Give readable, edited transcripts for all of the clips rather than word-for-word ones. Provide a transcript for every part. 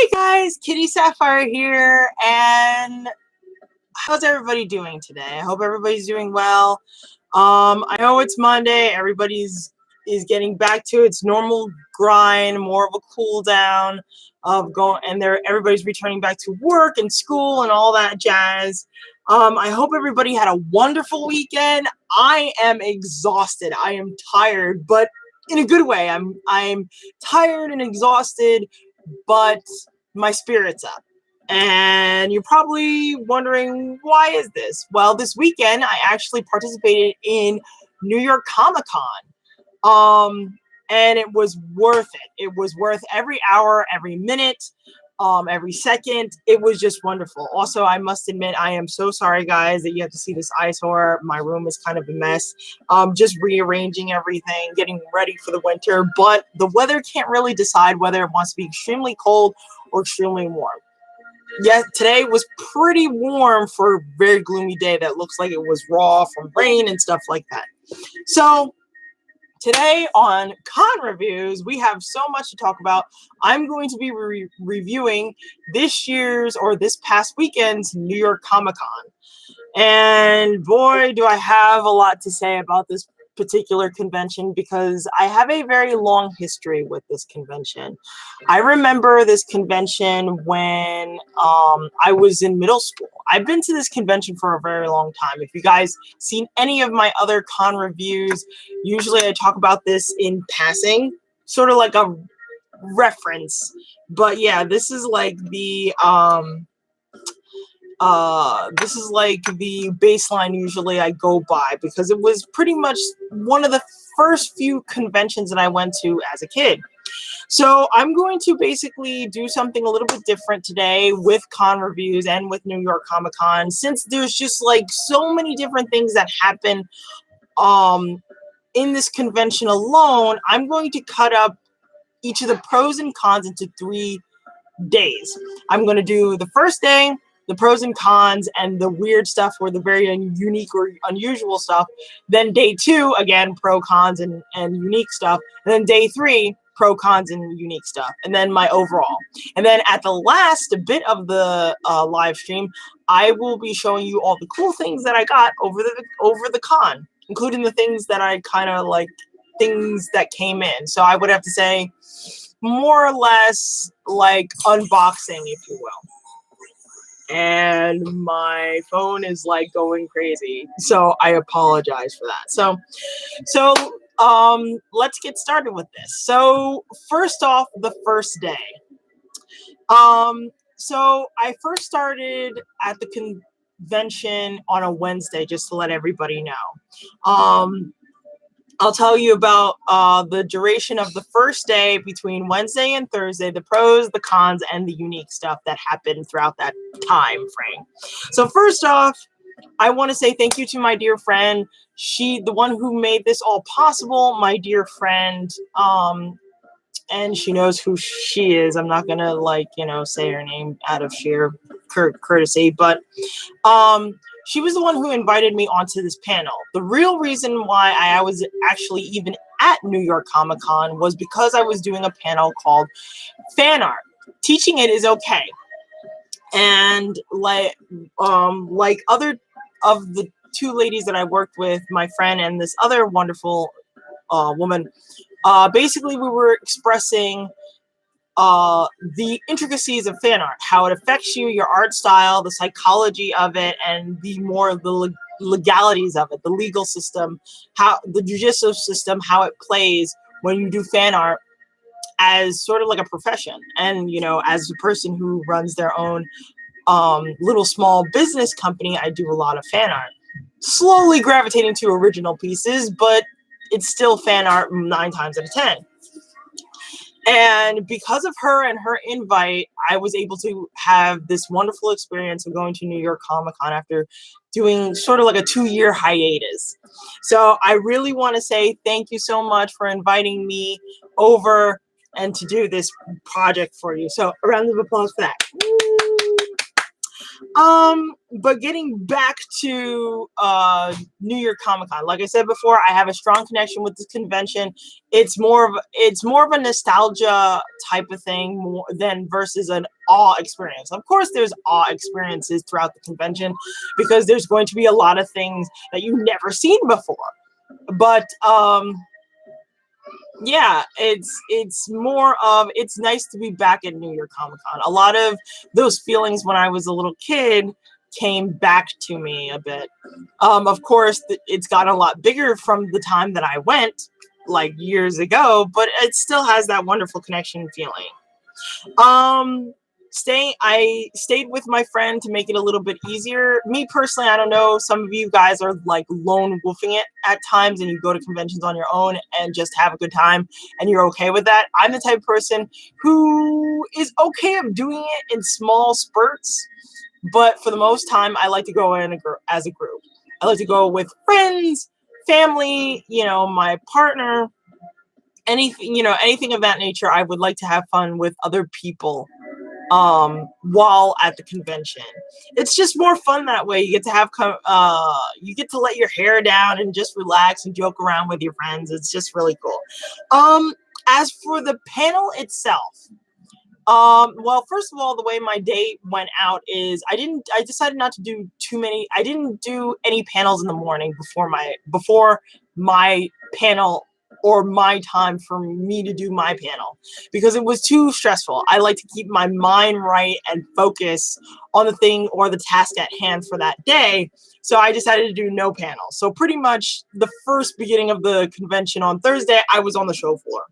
Hey guys, Kitty Sapphire here, and how's everybody doing today? I hope everybody's doing well. I know it's Monday, everybody's getting back to its normal grind, more of a cool down of going, and everybody's returning back to work and school and all that jazz. I hope everybody had a wonderful weekend. I am exhausted. I am tired, but in a good way. I'm tired and exhausted, but my spirit's up. And you're probably wondering, why is this? Well, this weekend I actually participated in New York Comic Con. And it was worth it. It was worth every hour, every minute, every second. It was just wonderful. Also, I must admit, I am so sorry, guys, that you have to see this eyesore. My room is kind of a mess. Just rearranging everything, getting ready for the winter. But the weather can't really decide whether it wants to be extremely cold or extremely warm. Yeah, today was pretty warm for a very gloomy day that looks like it was raw from rain and stuff like that. So today on Con Reviews, we have so much to talk about. I'm going to be reviewing this past weekend's New York Comic Con. And boy, do I have a lot to say about this particular convention, because I have a very long history with this convention. I remember this convention when I was in middle school. I've been to this convention for a very long time. If you guys seen any of my other con reviews, usually I talk about this in passing, sort of like a reference. But yeah, this is like the baseline usually I go by, because it was pretty much one of the first few conventions that I went to as a kid. So I'm going to basically do something a little bit different today with con reviews and with New York Comic Con, since there's just like so many different things that happen in this convention alone. I'm going to cut up each of the pros and cons into 3 days. I'm going to do the first day, the pros and cons, and the weird stuff, or the very unique or unusual stuff. Then day 2, again, pro, cons, and unique stuff. And then day 3, pro, cons, and unique stuff. And then my overall. And then at the last bit of the live stream, I will be showing you all the cool things that I got over the con, including the things that I kind of like, things that came in. So I would have to say, more or less like unboxing, if you will. And my phone is like going crazy, so I apologize for that. So let's get started with this. So first off, the first day. So I first started at the convention on a Wednesday, just to let everybody know. I'll tell you about the duration of the first day between Wednesday and Thursday, the pros, the cons, and the unique stuff that happened throughout that time frame. So first off, I want to say thank you to my dear friend. The one who made this all possible, my dear friend, and she knows who she is. I'm not gonna say her name out of sheer courtesy, but she was the one who invited me onto this panel. The real reason why I was actually even at New York Comic Con was because I was doing a panel called Fan Art. Teaching it is okay. And like other of the 2 ladies that I worked with, my friend and this other wonderful woman, basically we were expressing the intricacies of fan art, how it affects you, your art style, the psychology of it, and the legalities of it, the legal system, how the judicial system, how it plays when you do fan art as sort of like a profession. And, as a person who runs their own little small business company, I do a lot of fan art. Slowly gravitating to original pieces, but it's still fan art 9 times out of 10. And because of her and her invite, I was able to have this wonderful experience of going to New York Comic Con after doing sort of like a 2-year hiatus. So I really want to say thank you so much for inviting me over and to do this project for you. So a round of applause for that. But getting back to New York Comic Con, like I said before, I have a strong connection with this convention. It's more of a nostalgia type of thing more than versus an awe experience. Of course, there's awe experiences throughout the convention because there's going to be a lot of things that you've never seen before. But yeah, it's nice to be back at New York Comic Con. A lot of those feelings when I was a little kid came back to me a bit. Of course, it's gotten a lot bigger from the time that I went, like years ago, but it still has that wonderful connection feeling. Um, I stayed with my friend to make it a little bit easier. Me personally, I don't know. Some of you guys are like lone wolfing it at times, and you go to conventions on your own and just have a good time, and you're okay with that. I'm the type of person who is okay of doing it in small spurts, but for the most time, I like to go as a group. I like to go with friends, family, my partner, anything of that nature. I would like to have fun with other people while at the convention. It's just more fun that way. You get to you get to let your hair down and just relax and joke around with your friends. It's just really cool. As for the panel itself, well, first of all, the way my day went out is I decided not to do I didn't do any panels in the morning before my panel, or my time for me to do my panel, because it was too stressful. I like to keep my mind right and focus on the thing or the task at hand for that day. So I decided to do no panel. So pretty much the first beginning of the convention on Thursday, I was on the show floor.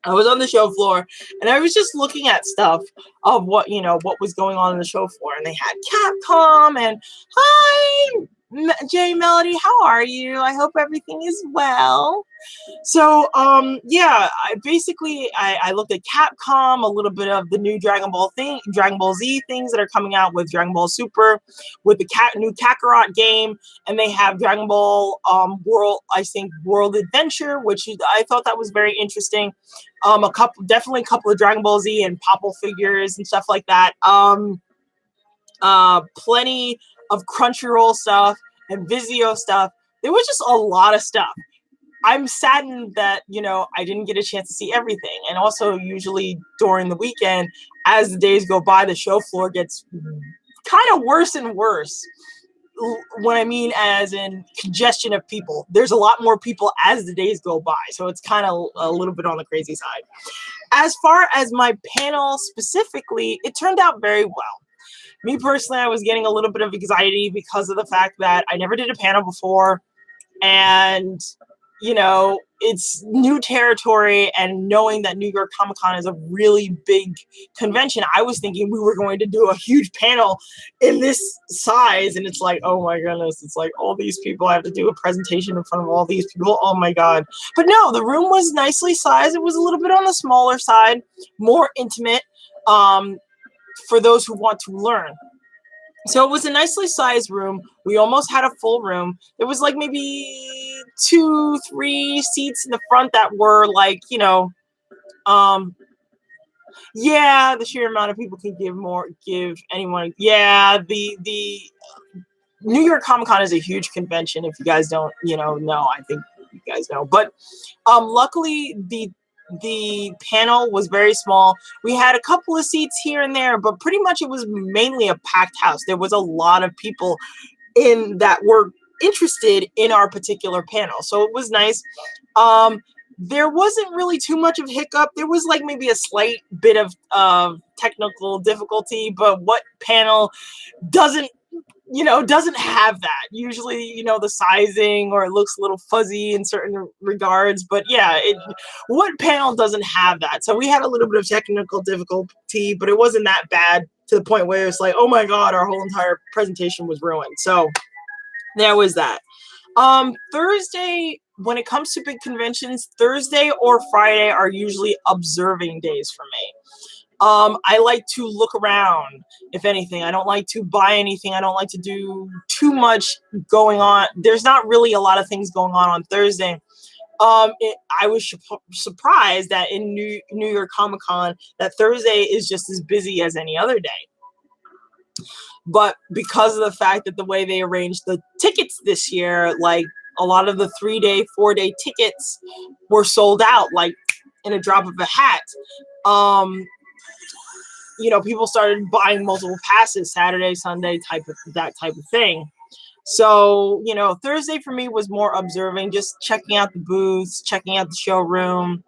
And I was just looking at stuff of what was going on in the show floor. And they had Capcom and hi, Jay Melody, how are you? I hope everything is well. So, yeah, I looked at Capcom, a little bit of the new Dragon Ball Z things that are coming out with Dragon Ball Super, with the new Kakarot game, and they have Dragon Ball World Adventure, which I thought that was very interesting. Definitely a couple of Dragon Ball Z and Popple figures and stuff like that. Plenty of Crunchyroll stuff and Vizio stuff. There was just a lot of stuff. I'm saddened that, I didn't get a chance to see everything. And also, usually during the weekend, as the days go by, the show floor gets kind of worse and worse. What I mean as in congestion of people. There's a lot more people as the days go by. So it's kind of a little bit on the crazy side. As far as my panel specifically, it turned out very well. Me personally, I was getting a little bit of anxiety because of the fact that I never did a panel before. And it's new territory, and knowing that New York Comic Con is a really big convention, I was thinking we were going to do a huge panel in this size, and it's like, oh my goodness, it's like all these people, I have to do a presentation in front of all these people. Oh my God. But no, the room was nicely sized. It was a little bit on the smaller side, more intimate, for those who want to learn. So it was a nicely sized room. We almost had a full room. There was like maybe 2-3 seats in the front that were like, yeah, the sheer amount of people can give anyone. Yeah, the New York Comic Con is a huge convention. If you guys don't, know, I think you guys know. But luckily, the panel was very small. We had a couple of seats here and there, but pretty much it was mainly a packed house. There was a lot of people that were interested in our particular panel. So it was nice. There wasn't really too much of hiccup. There was like maybe a slight bit of technical difficulty, but what panel doesn't have that? Usually, the sizing, or it looks a little fuzzy in certain regards, but yeah, what panel doesn't have that? So we had a little bit of technical difficulty, but it wasn't that bad to the point where it's like, oh my God, our whole entire presentation was ruined. So there was that. Thursday, when it comes to big conventions, Thursday or Friday are usually observing days for me. I like to look around, if anything. I don't like to buy anything. I don't like to do too much going on. There's not really a lot of things going on Thursday. I was surprised that in New York Comic Con that Thursday is just as busy as any other day. But because of the fact that the way they arranged the tickets this year, like a lot of the 3-day, 4-day tickets were sold out, like in a drop of a hat. People started buying multiple passes, Saturday, Sunday, that type of thing. So, Thursday for me was more observing, just checking out the booths, checking out the showroom,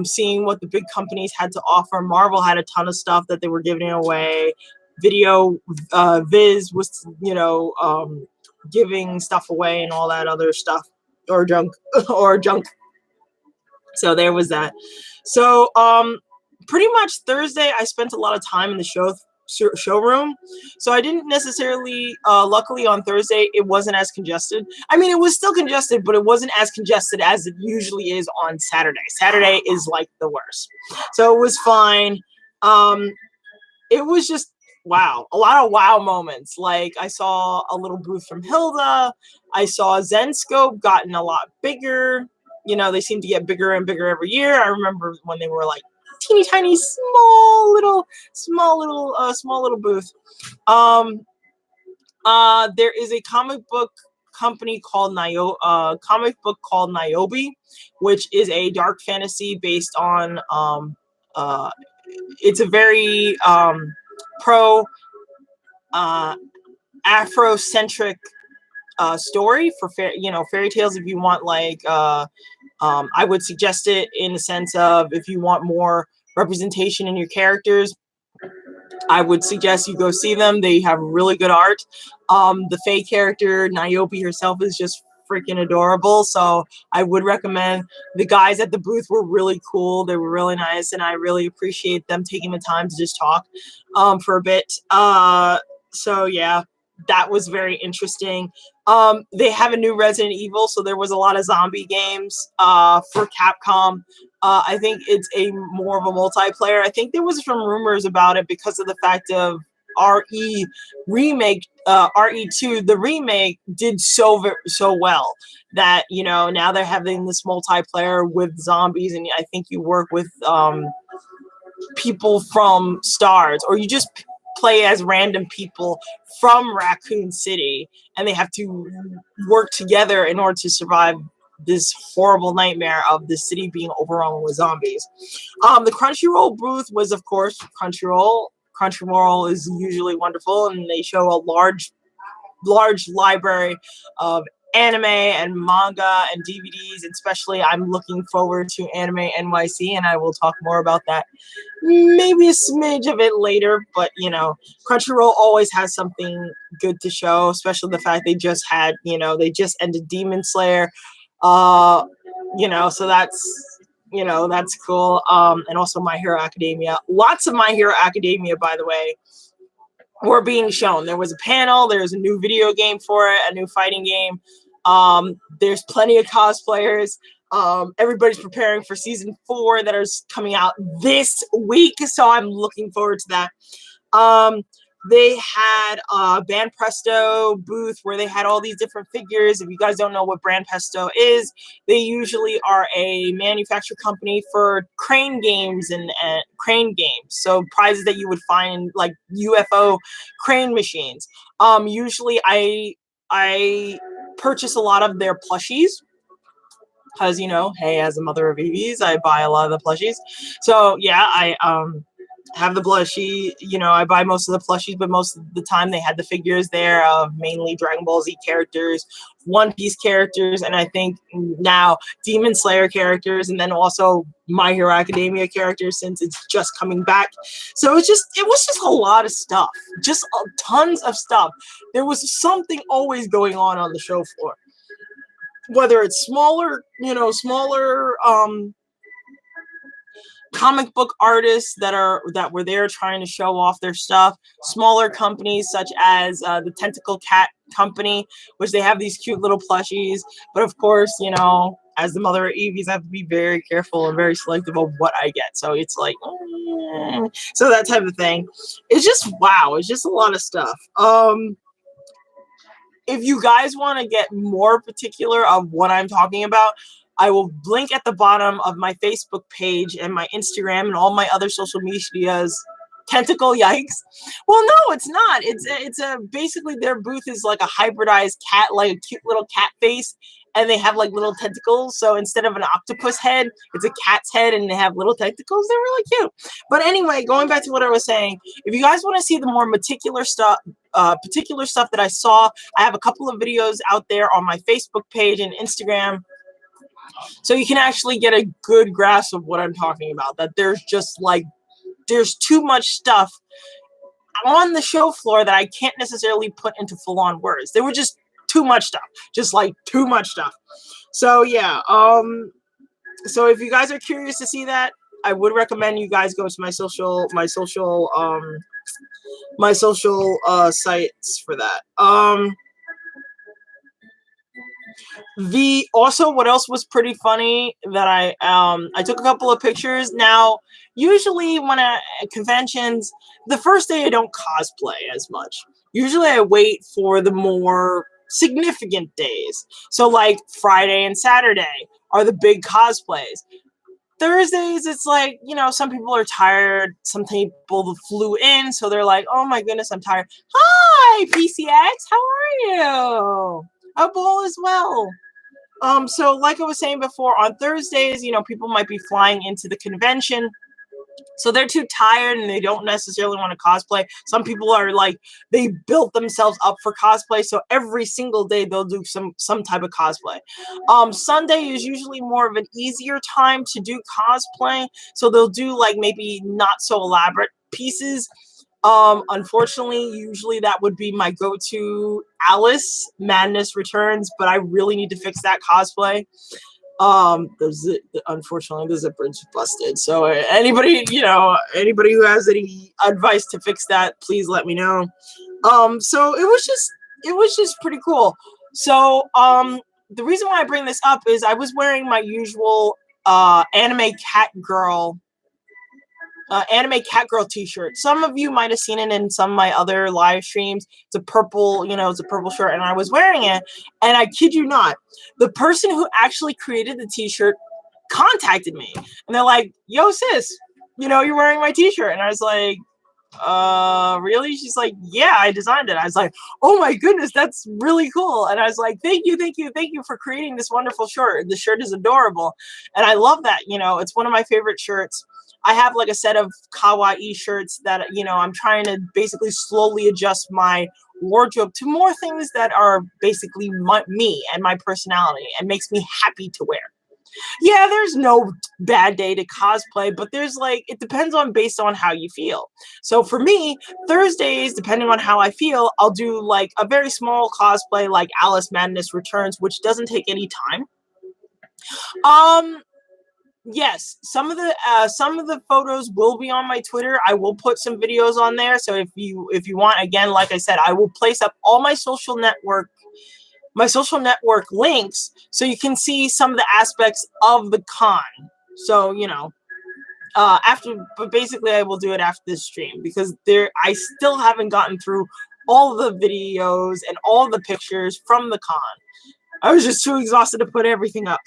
seeing what the big companies had to offer. Marvel had a ton of stuff that they were giving away. Video Viz was, giving stuff away and all that other stuff, or junk, or junk. So there was that. So pretty much Thursday, I spent a lot of time in the showroom. So I didn't necessarily, luckily on Thursday, it wasn't as congested. I mean, it was still congested, but it wasn't as congested as it usually is on Saturday. Saturday is like the worst. So it was fine. It was just, wow, a lot of wow moments. Like I saw a little booth from Hilda. I saw Zenscope gotten a lot bigger. They seem to get bigger and bigger every year. I remember when they were like teeny tiny, small little booth. There is a comic book company called Niobe, which is a dark fantasy based on it's a very pro Afrocentric story for fairy tales. If you want I would suggest it in the sense of if you want more representation in your characters, I would suggest you go see them. They have really good art. The Fae character, Niobe herself, is just freaking adorable. So I would recommend. The guys at the booth were really cool. They were really nice, and I really appreciate them taking the time to just talk for a bit. So yeah, that was very interesting. They have a new Resident Evil, so there was a lot of zombie games for Capcom. I think it's more of a multiplayer. I think there was some rumors about it because of the fact of RE remake, RE2, the remake did so well that now they're having this multiplayer with zombies, and I think you work with people from Stars, or you just play as random people from Raccoon City, and they have to work together in order to survive this horrible nightmare of the city being overrun with zombies. The Crunchyroll booth was, of course, Crunchyroll. Crunchyroll is usually wonderful, and they show a large library of anime and manga and DVDs. Especially, I'm looking forward to Anime NYC, and I will talk more about that maybe a smidge of it later. But Crunchyroll always has something good to show, especially the fact they just had, they just ended Demon Slayer. So that's cool. And also My Hero Academia. Lots of My Hero Academia, by the way, were being shown. There was a panel. There's a new video game for it, a new fighting game. There's plenty of cosplayers. Everybody's preparing for season 4 that is coming out this week, so I'm looking forward to that. They had a Band Presto booth where they had all these different figures. If you guys don't know what Brand Presto is, they usually are a manufacturer company for crane games and crane games. So prizes that you would find in like UFO crane machines. Usually I purchase a lot of their plushies because, hey, as a mother of EVs, I buy a lot of the plushies. So yeah, I have the plushie, I buy most of the plushies, but most of the time they had the figures there of mainly Dragon Ball Z characters, One Piece characters, and I think now Demon Slayer characters, and then also My Hero Academia characters since it's just coming back. So it was just a lot of stuff, just tons of stuff. There was something always going on the show floor, whether it's smaller comic book artists that were there trying to show off their stuff, smaller companies such as the Tentacle Cat company, which they have these cute little plushies. But of course, as the mother of EVs, I have to be very careful and very selective of what I get. So it's like, so that type of thing. It's just, wow, it's just a lot of stuff. If you guys want to get more particular of what I'm talking about, I will link at the bottom of my Facebook page and my Instagram and all my other social medias tentacle, yikes. Well, no, it's not. It's a basically their booth is like a hybridized cat, like a cute little cat face, and they have like little tentacles. So instead of an octopus head, it's a cat's head, and they have little tentacles. They're really cute. But anyway, going back to what I was saying, if you guys want to see the more particular stuff that I saw, I have a couple of videos out there on my Facebook page and Instagram, so you can actually get a good grasp of what I'm talking about. That there's just like there's too much stuff on the show floor that I can't necessarily put into full-on words. There were just too much stuff, just like too much stuff. So yeah, so if you guys are curious to see that, I would recommend you guys go to my social sites for that. Also, what else was pretty funny that I took a couple of pictures. Now, usually when at conventions, the first day I don't cosplay as much. Usually I wait for the more significant days. So like Friday and Saturday are the big cosplays. Thursdays, it's like, you know, some people are tired. Some people flew in, so they're like, oh my goodness, I'm tired. Hi, PCX, how are you? I hope all is well. So like I was saying before, on Thursdays, you know, people might be flying into the convention, so they're too tired and they don't necessarily want to cosplay. Some people are like, they built themselves up for cosplay, so every single day they'll do some type of cosplay. Sunday is usually more of an easier time to do cosplay, so they'll do like maybe not so elaborate pieces. Unfortunately, usually that would be my go-to Alice Madness Returns, but I really need to fix that cosplay. Unfortunately the zipper is busted, so anybody who has any advice to fix that, please let me know. So it was just pretty cool. So the reason why I bring this up is I was wearing my usual anime cat girl t-shirt. Some of you might have seen it in some of my other live streams. It's a purple shirt, and I was wearing it, and I kid you not, the person who actually created the t-shirt contacted me, and they're like, yo sis, you're wearing my t-shirt. And I was like, really? She's like, yeah, I designed it. I was like, oh my goodness, that's really cool. And I was like, thank you for creating this wonderful shirt. The shirt is adorable, and I love that. It's one of my favorite shirts. I have like a set of kawaii shirts that, I'm trying to basically slowly adjust my wardrobe to more things that are basically me and my personality and makes me happy to wear. Yeah, there's no bad day to cosplay, but there's it depends on based on how you feel. So for me, Thursdays, depending on how I feel, I'll do like a very small cosplay like Alice Madness Returns, which doesn't take any time. Yes, some of the photos will be on my Twitter. I will put some videos on there. So if you want, again, like I said, I will place up all my social network links so you can see some of the aspects of the con. So, but basically I will do it after this stream because I still haven't gotten through all the videos and all the pictures from the con. I was just too exhausted to put everything up.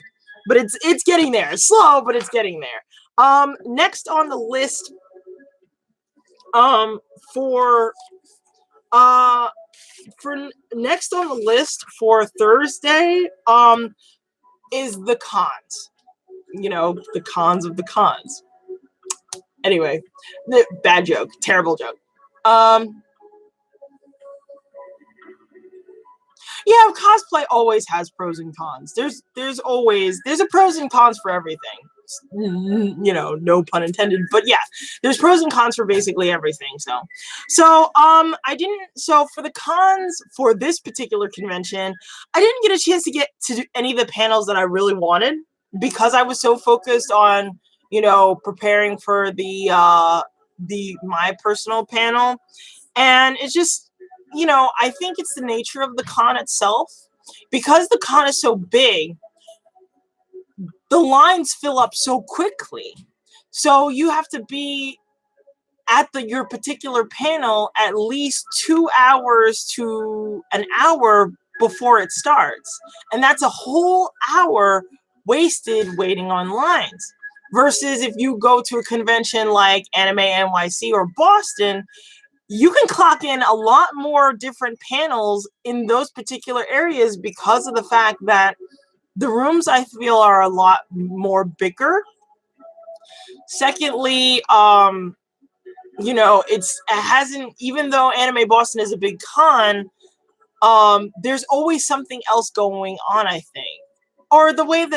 But it's getting there. It's slow, but it's getting there. Next on the list, for Thursday, is the cons. The cons of the cons. Anyway, bad joke, terrible joke. Yeah, cosplay always has pros and cons. There's a pros and cons for everything. No pun intended. But yeah, there's pros and cons for basically everything. So for the cons for this particular convention, I didn't get a chance to get to do any of the panels that I really wanted because I was so focused on preparing for the my personal panel, and it's just. I think it's the nature of the con itself. Because the con is so big, the lines fill up so quickly. So you have to be at your particular panel at least 2 hours to an hour before it starts. And that's a whole hour wasted waiting on lines. Versus if you go to a convention like Anime NYC or Boston, you can clock in a lot more different panels in those particular areas because of the fact that the rooms, I feel, are a lot more bigger. Secondly, it hasn't, even though Anime Boston is a big con, there's always something else going on, I think. Or the way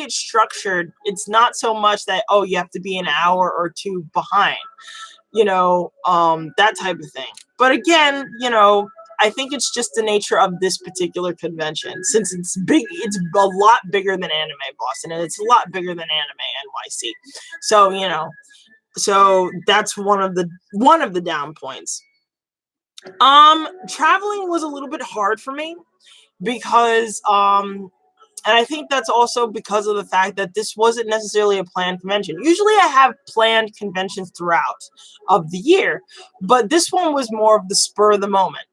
it's structured, it's not so much that, oh, you have to be an hour or two behind, that type of thing. But again, I think it's just the nature of this particular convention. Since it's big, it's a lot bigger than Anime Boston, and it's a lot bigger than Anime NYC. So that's one of the down points. Traveling was a little bit hard for me because and I think that's also because of the fact that this wasn't necessarily a planned convention. Usually I have planned conventions throughout of the year, but this one was more of the spur of the moment.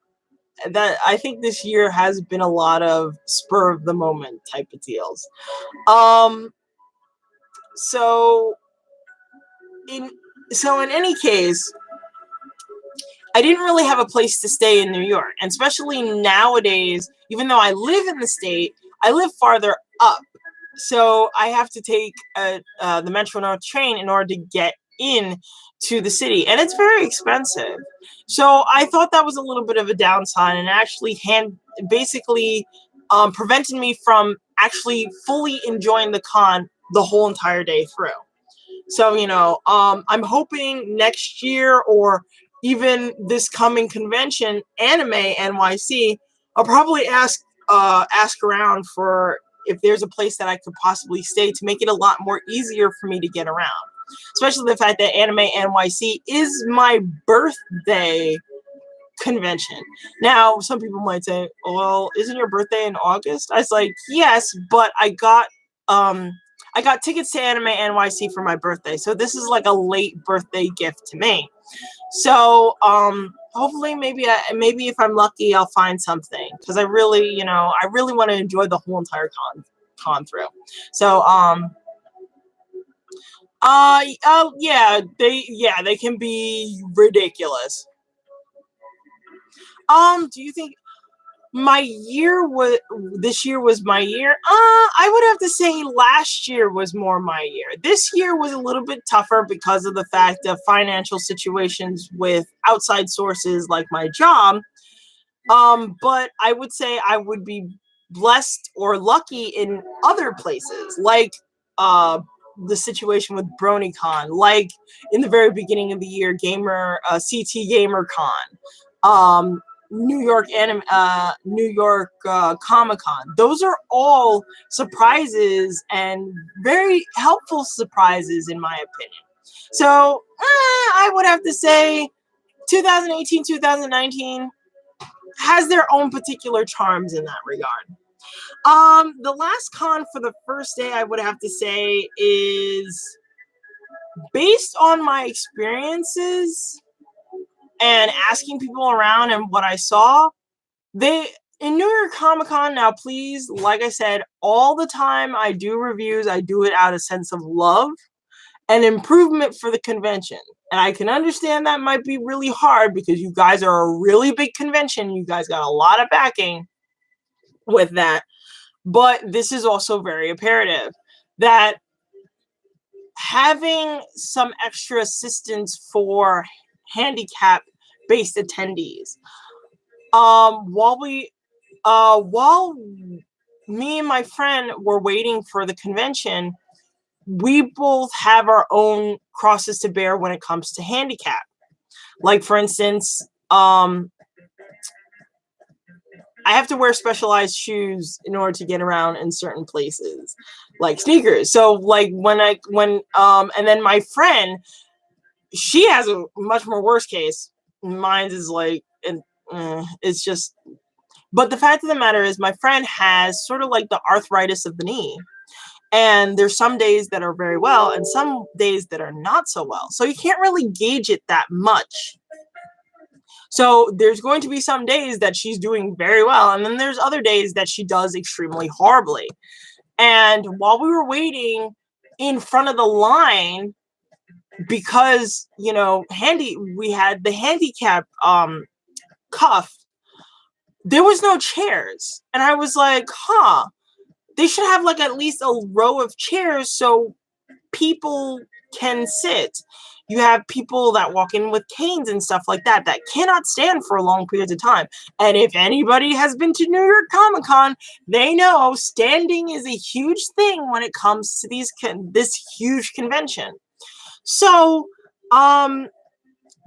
That I think this year has been a lot of spur of the moment type of deals. So in any case, I didn't really have a place to stay in New York, and especially nowadays, even though I live in the state, I live farther up, so I have to take the Metro North train in order to get in to the city, and it's very expensive. So I thought that was a little bit of a downside, and actually basically prevented me from actually fully enjoying the con the whole entire day through. So I'm hoping next year or even this coming convention, Anime NYC, I'll probably ask around for if there's a place that I could possibly stay to make it a lot more easier for me to get around. Especially the fact that Anime NYC is my birthday convention. Now, some people might say, well, isn't your birthday in August? I was like, yes, but I got tickets to Anime NYC for my birthday. So this is like a late birthday gift to me. So hopefully maybe if I'm lucky, I'll find something, because I really want to enjoy the whole entire con through. So they can be ridiculous. Do you think this year was my year? I would have to say last year was more my year. This year was a little bit tougher because of the fact of financial situations with outside sources like my job. But I would say I would be blessed or lucky in other places, like the situation with BronyCon, like in the very beginning of the year, CT Gamer Con, New York Comic-Con. Those are all surprises, and very helpful surprises in my opinion. So I would have to say 2018, 2019 has their own particular charms in that regard. The last con for the first day, I would have to say, is based on my experiences and asking people around and what I saw. In New York Comic-Con, now please, like I said, all the time I do reviews, I do it out of sense of love and improvement for the convention. And I can understand that might be really hard because you guys are a really big convention. You guys got a lot of backing with that. But this is also very imperative that having some extra assistance for handicap-based attendees. While me and my friend were waiting for the convention, we both have our own crosses to bear when it comes to handicap. Like, for instance, I have to wear specialized shoes in order to get around in certain places, like sneakers. So, like, and then my friend, she has a much more worse case. Mine is like, it's just. But the fact of the matter is, my friend has sort of like the arthritis of the knee. And there's some days that are very well and some days that are not so well. So you can't really gauge it that much. So there's going to be some days that she's doing very well, and then there's other days that she does extremely horribly. And while we were waiting, in front of the line because, you know, we had the handicap cuff. There was no chairs. And I was like, they should have like at least a row of chairs so people can sit. You have people that walk in with canes and stuff like that that cannot stand for long periods of time. And if anybody has been to New York Comic Con, they know standing is a huge thing when it comes to this huge convention. So,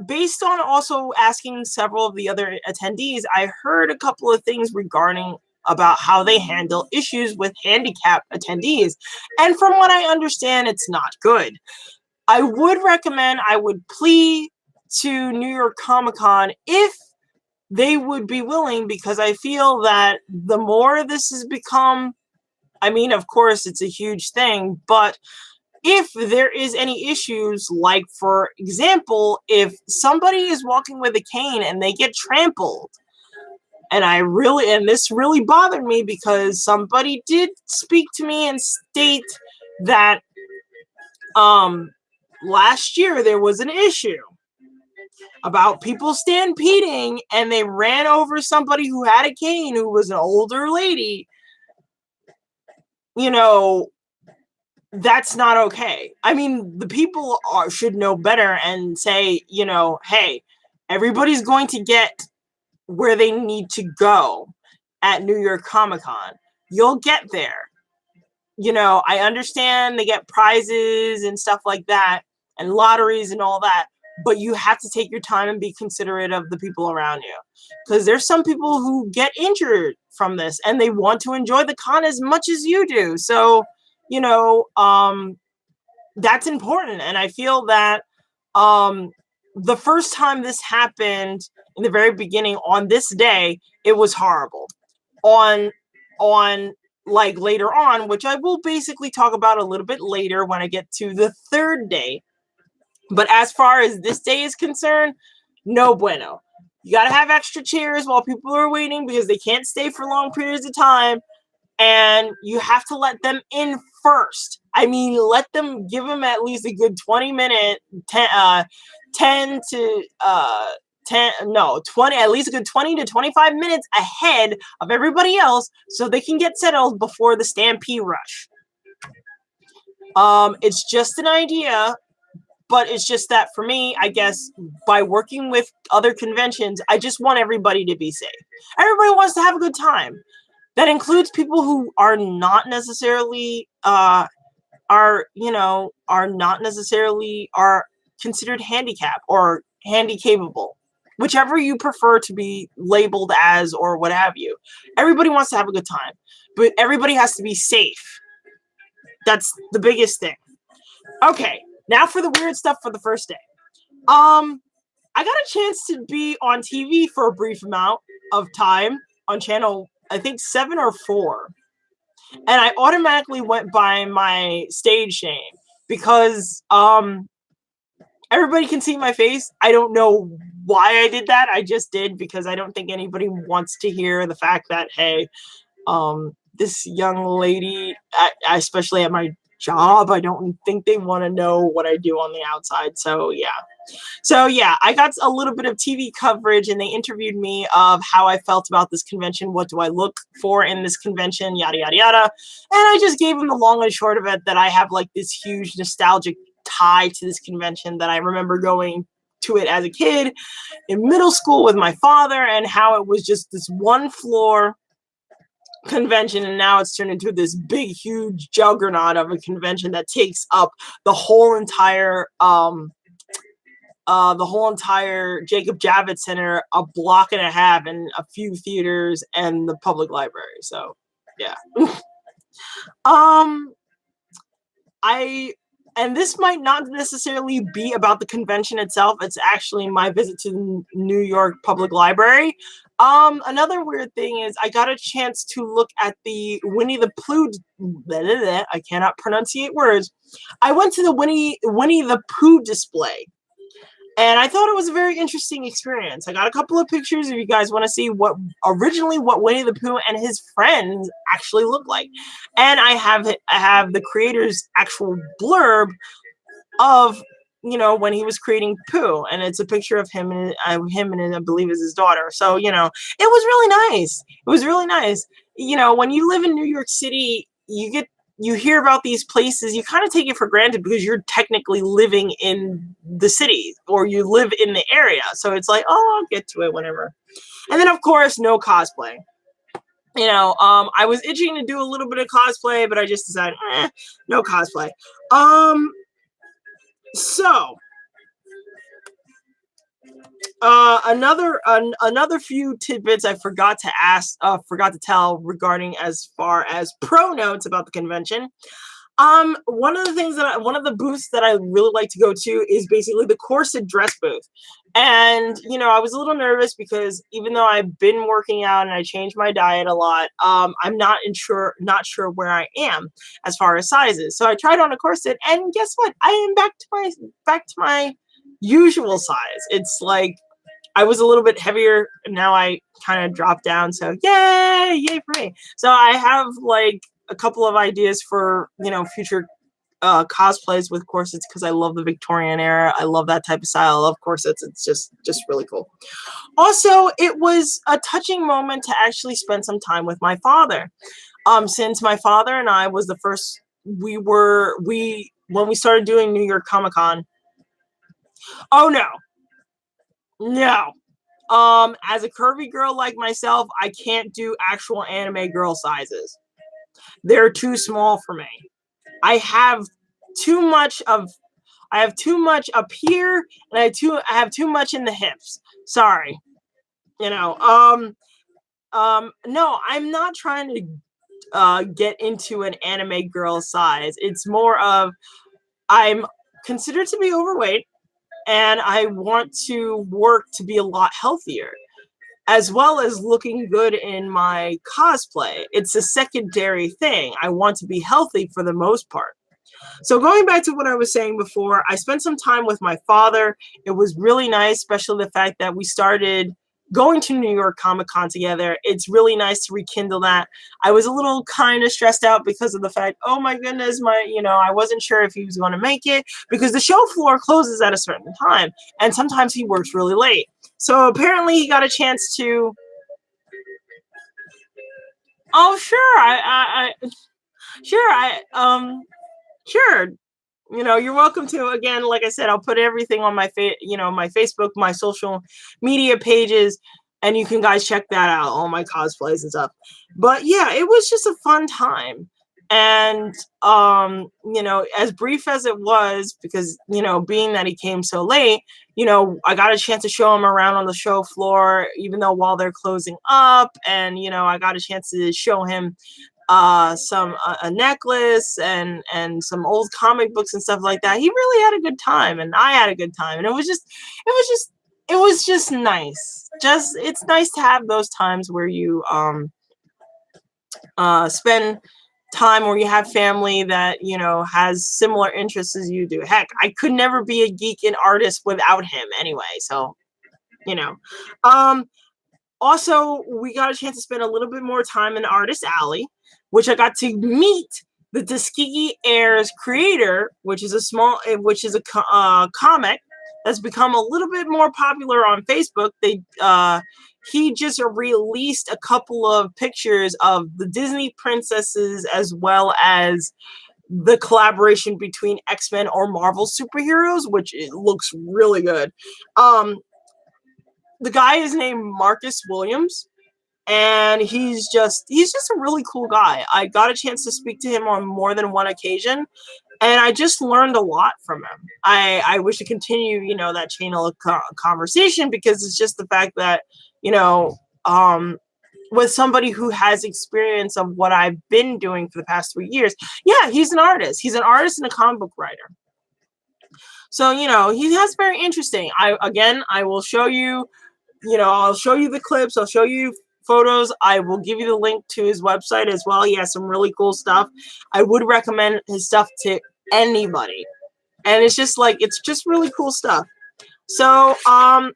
based on also asking several of the other attendees, I heard a couple of things regarding about how they handle issues with handicapped attendees. And from what I understand, it's not good. I would plea to New York Comic Con if they would be willing, because I feel that the more this has become, I mean, of course, it's a huge thing, but if there is any issues, like, for example, if somebody is walking with a cane and they get trampled, and this really bothered me because somebody did speak to me and state that last year there was an issue about people stampeding and they ran over somebody who had a cane who was an older lady. You know, that's not okay. I mean, the people should know better and say, you know, hey, everybody's going to get where they need to go at New York Comic Con. You'll get there. You know, I understand they get prizes and stuff like that and lotteries and all that, but you have to take your time and be considerate of the people around you, because there's some people who get injured from this and they want to enjoy the con as much as you do. So, you know, that's important. And I feel that the first time this happened in the very beginning on this day, it was horrible. On like later on, which I will basically talk about a little bit later when I get to the third day. But as far as this day is concerned, no bueno. You got to have extra chairs while people are waiting because they can't stay for long periods of time. And you have to let them in first. I mean, give them at least a good 20 minute, 10 to 10, no, 20, at least a good 20 to 25 minutes ahead of everybody else so they can get settled before the stampede rush. It's just an idea, but it's just that for me, I guess, by working with other conventions, I just want everybody to be safe. Everybody wants to have a good time. That includes people who are not necessarily are considered handicapped or handy-capable, whichever you prefer to be labeled as or what have you. Everybody wants to have a good time, but everybody has to be safe. That's the biggest thing. Okay, now for the weird stuff for the first day. I got a chance to be on TV for a brief amount of time on channel, I think 7 or 4. And I automatically went by my stage name because everybody can see my face. I don't know why I did that. I just did because I don't think anybody wants to hear the fact that, hey, this young lady, especially at my job, I don't think they want to know what I do on the outside. So yeah, I got a little bit of TV coverage and they interviewed me of how I felt about this convention. What do I look for in this convention? Yada, yada, yada. And I just gave them the long and short of it that I have like this huge nostalgic tie to this convention, that I remember going to it as a kid in middle school with my father, and how it was just this one floor convention, and now it's turned into this big huge juggernaut of a convention that takes up the whole entire Jacob Javits Center, a block and a half, and a few theaters and the public library. So yeah. And this might not necessarily be about the convention itself. It's actually my visit to the New York Public Library. Another weird thing is I got a chance to look at the Winnie the Pooh. I cannot pronunciate words. I went to the Winnie the Pooh display. And I thought it was a very interesting experience. I got a couple of pictures if you guys want to see what Winnie the Pooh and his friends actually look like. And I have the creator's actual blurb of when he was creating Pooh, and it's a picture of him and I believe is his daughter. So it was really nice. It was really nice. When you live in New York City, you hear about these places, you kind of take it for granted because you're technically living in the city or you live in the area. So it's like, oh, I'll get to it whenever. And then of course, no cosplay. I was itching to do a little bit of cosplay, but I just decided, no cosplay. So another few tidbits I forgot to tell regarding as far as pro notes about the convention. One of the booths that I really like to go to is basically the corset dress booth. And, I was a little nervous because even though I've been working out and I changed my diet a lot, I'm not sure where I am as far as sizes. So I tried on a corset and guess what? I am back to my usual size. It's like I was a little bit heavier and now I kind of dropped down. So yay for me. So I have like a couple of ideas for future cosplays with corsets because I love the Victorian era. I love that type of style. I love corsets. It's just really cool. Also, it was a touching moment to actually spend some time with my father. Since my father and I was the first, when we started doing New York Comic Con. Oh no. As a curvy girl like myself, I can't do actual anime girl sizes. They're too small for me. I have too much up here, and I have too much in the hips. Sorry. No, I'm not trying to get into an anime girl size. It's more of I'm considered to be overweight, and I want to work to be a lot healthier, as well as looking good in my cosplay. It's a secondary thing. I want to be healthy for the most part. So going back to what I was saying before, I spent some time with my father. It was really nice, especially the fact that we started going to New York Comic Con together. It's really nice to rekindle that. I was a little kind of stressed out because of the fact, oh my goodness, I wasn't sure if he was going to make it because the show floor closes at a certain time, and sometimes he works really late. So apparently he got a chance to. Oh sure, sure. You're welcome to. Again, like I said, I'll put everything on my my Facebook, my social media pages, and you can guys check that out, all my cosplays and stuff. But yeah, it was just a fun time. And as brief as it was, because being that he came so late, I got a chance to show him around on the show floor, even though while they're closing up, and I got a chance to show him some a necklace and some old comic books and stuff like that. He really had a good time, and I had a good time, and it was just nice. It's nice to have those times where you spend time where you have family that has similar interests as you do. Heck, I could never be a geek and artist without him anyway. So um also, we got a chance to spend a little bit more time in Artist Alley, which I got to meet the Tuskegee Heirs creator, which is a comic that's become a little bit more popular on Facebook. He just released a couple of pictures of the Disney princesses as well as the collaboration between X-Men or Marvel superheroes, which it looks really good. The guy is named Marcus Williams, and he's just a really cool guy. I got a chance to speak to him on more than one occasion, and I just learned a lot from him. I wish to continue, that chain of conversation, because it's just the fact that, with somebody who has experience of what I've been doing for the past 3 years. Yeah, he's an artist. He's an artist and a comic book writer. So, he has very interesting. I will show you. I'll show you the clips. I'll show you photos. I will give you the link to his website as well. He has some really cool stuff. I would recommend his stuff to anybody. And it's just really cool stuff. So,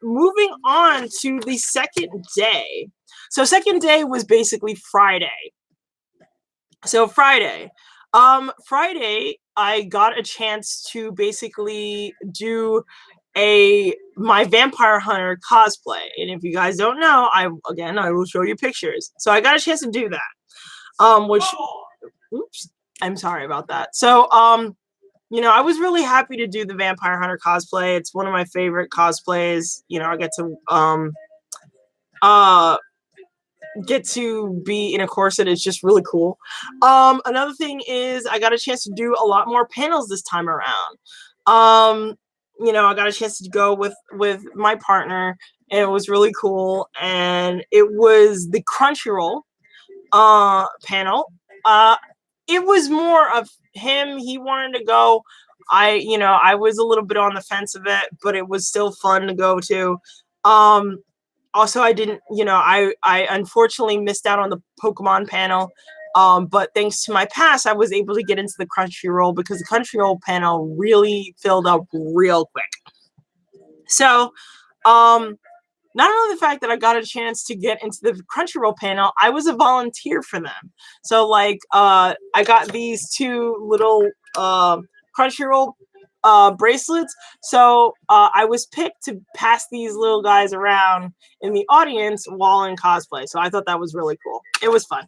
moving on to the second day. So, second day was basically Friday. So Friday, Friday, I got a chance to basically do my vampire hunter cosplay, and if you guys don't know, I will show you pictures. So I got a chance to do that. Which, oops, I'm sorry about that. So, I was really happy to do the vampire hunter cosplay. It's one of my favorite cosplays. I uh get to be in a corset. It's just really cool. Another thing is I got a chance to do a lot more panels this time around. I got a chance to go with my partner, and it was really cool. And it was the Crunchyroll panel. It was more of him. He wanted to go. I was a little bit on the fence of it, but it was still fun to go to. Also, I didn't, I unfortunately missed out on the Pokemon panel. But thanks to my pass, I was able to get into the Crunchyroll because the Crunchyroll panel really filled up real quick. So, not only the fact that I got a chance to get into the Crunchyroll panel, I was a volunteer for them. So, I got these two little Crunchyroll bracelets. So I was picked to pass these little guys around in the audience while in cosplay. So I thought that was really cool. It was fun.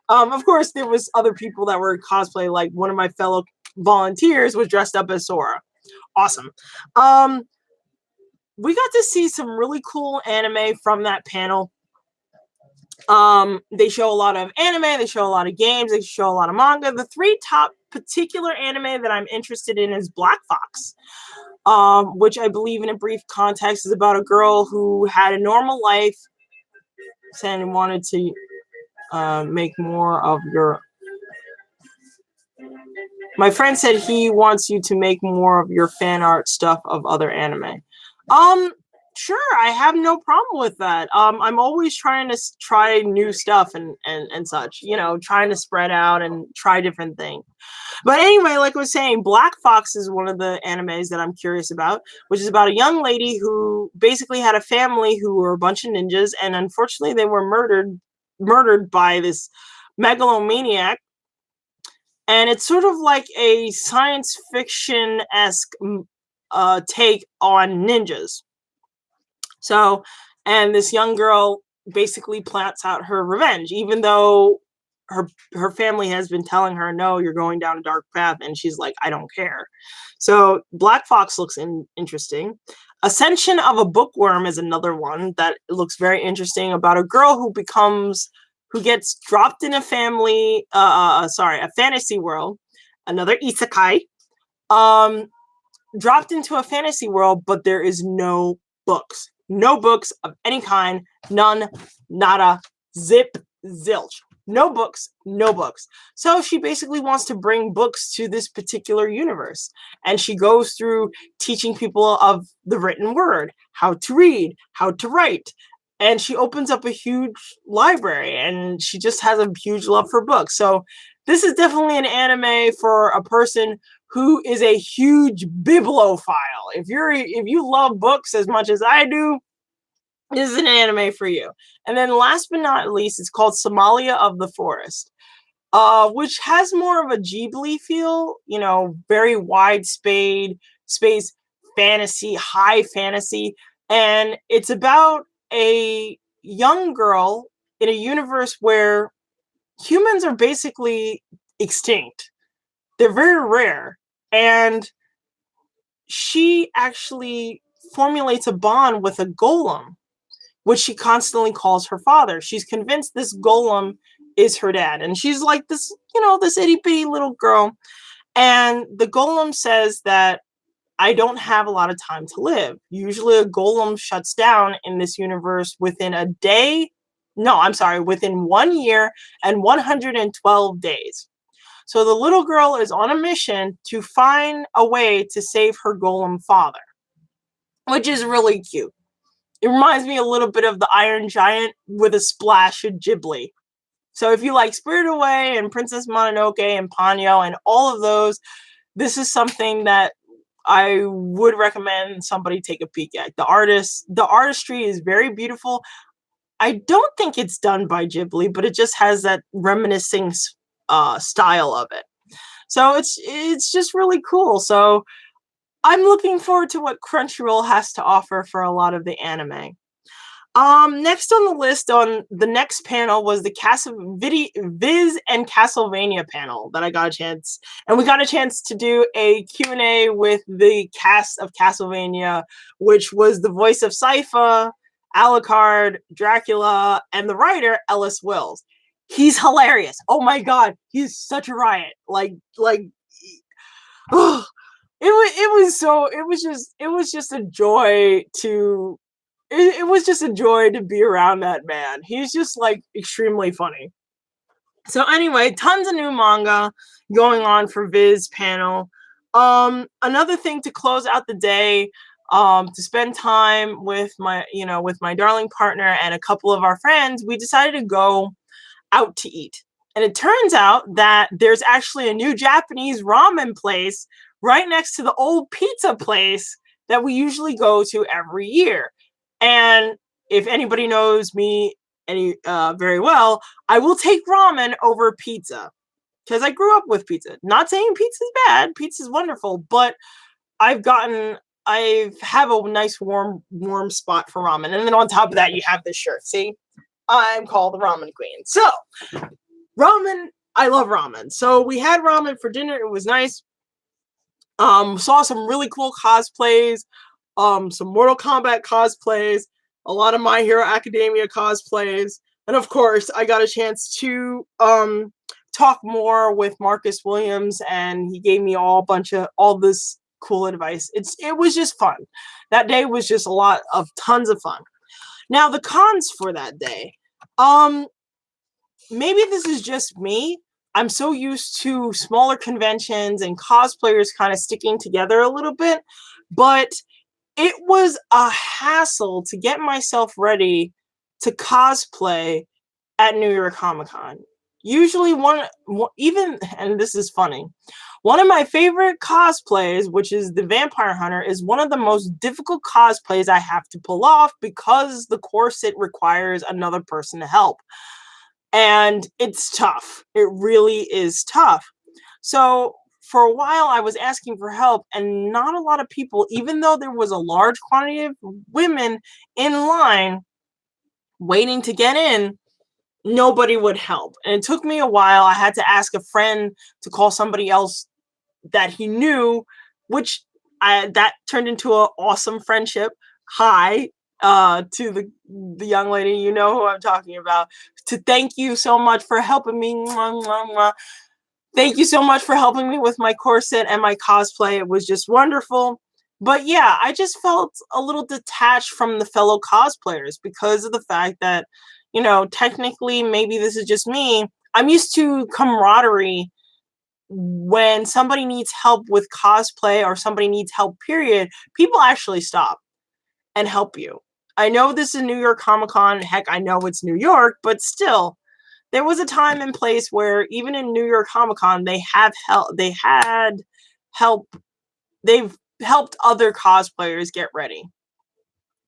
Of course, there was other people that were cosplay. Like one of my fellow volunteers was dressed up as Sora. Awesome. We got to see some really cool anime from that panel. They show a lot of anime, they show a lot of games, they show a lot of manga. The three top particular anime that I'm interested in is Black Fox, which I believe in a brief context is about a girl who had a normal life and wanted to make more of your... My friend said he wants you to make more of your fan art stuff of other anime. Sure, I have no problem with that. I'm always trying to try new stuff and such, trying to spread out and try different things. But anyway, like I was saying, Black Fox is one of the animes that I'm curious about, which is about a young lady who basically had a family who were a bunch of ninjas, and unfortunately they were murdered by this megalomaniac. And it's sort of like a science fiction-esque take on ninjas. So, and this young girl basically plans out her revenge, even though her family has been telling her, no, you're going down a dark path, and she's like, I don't care. So Black Fox looks interesting. Ascension of a Bookworm is another one that looks very interesting, about a girl who gets dropped in a fantasy world, another isekai, dropped into a fantasy world, but there is no books of any kind, none, nada, zip, zilch. No books. So she basically wants to bring books to this particular universe. And she goes through teaching people of the written word, how to read, how to write. And she opens up a huge library, and she just has a huge love for books. So this is definitely an anime for a person who is a huge bibliophile. If you love books as much as I do, this is an anime for you. And then last but not least, it's called Somalia of the Forest, which has more of a Ghibli feel, very wide space fantasy, high fantasy. And it's about a young girl in a universe where humans are basically extinct. They're very rare. And she actually formulates a bond with a golem, which she constantly calls her father. She's convinced this golem is her dad. And she's like this, this itty bitty little girl. And the golem says that I don't have a lot of time to live. Usually a golem shuts down in this universe within a day. No, I'm sorry, within 1 year and 112 days. So the little girl is on a mission to find a way to save her golem father, which is really cute. It reminds me a little bit of the Iron Giant with a splash of Ghibli. So if you like Spirited Away and Princess Mononoke and Ponyo and all of those, this is something that I would recommend somebody take a peek at. The artistry is very beautiful. I don't think it's done by Ghibli, but it just has that reminiscing style of it. So it's just really cool. So I'm looking forward to what Crunchyroll has to offer for a lot of the anime. Next on the list on the next panel was the Viz and Castlevania panel that I got a chance, and we got a chance to do a Q&A with the cast of Castlevania, which was the voice of Sypha, Alucard, Dracula, and the writer Ellis Wills. He's hilarious. Oh my god, he's such a riot. Oh, it was just a joy to it was just a joy to be around that man. He's just like extremely funny. So anyway, tons of new manga going on for Viz panel. Another thing to close out the day, to spend time with with my darling partner and a couple of our friends, we decided to go out to eat. And it turns out that there's actually a new Japanese ramen place right next to the old pizza place that we usually go to every year. And if anybody knows me very well, I will take ramen over pizza because I grew up with pizza. Not saying pizza's bad, pizza's wonderful, but I have a nice warm spot for ramen. And then on top of that, you have this shirt. See, I'm called the ramen queen. So ramen, I love ramen. So we had ramen for dinner. It was nice. Saw some really cool cosplays, some Mortal Kombat cosplays, a lot of My Hero Academia cosplays, and of course, I got a chance to talk more with Marcus Williams, and he gave me all this cool advice. It was just fun. That day was just tons of fun. Now the cons for that day. Maybe this is just me. I'm so used to smaller conventions and cosplayers kind of sticking together a little bit, but it was a hassle to get myself ready to cosplay at New York Comic Con. Usually and this is funny, one of my favorite cosplays, which is the Vampire Hunter, is one of the most difficult cosplays I have to pull off because the corset requires another person to help. And it's tough. It really is tough. So for a while, I was asking for help, and not a lot of people, even though there was a large quantity of women in line waiting to get in, nobody would help. And it took me a while. I had to ask a friend to call somebody else that he knew, that turned into an awesome friendship. Hi, to the young lady, you know who I'm talking about, to thank you so much for helping me. Mwah, mwah, mwah. Thank you so much for helping me with my corset and my cosplay. It was just wonderful. But yeah, I just felt a little detached from the fellow cosplayers because of the fact that, technically, maybe this is just me. I'm used to camaraderie. When somebody needs help with cosplay or somebody needs help, period, people actually stop and help you. I know this is New York Comic Con. Heck, I know it's New York, but still, there was a time and place where even in New York Comic Con, they've helped other cosplayers get ready,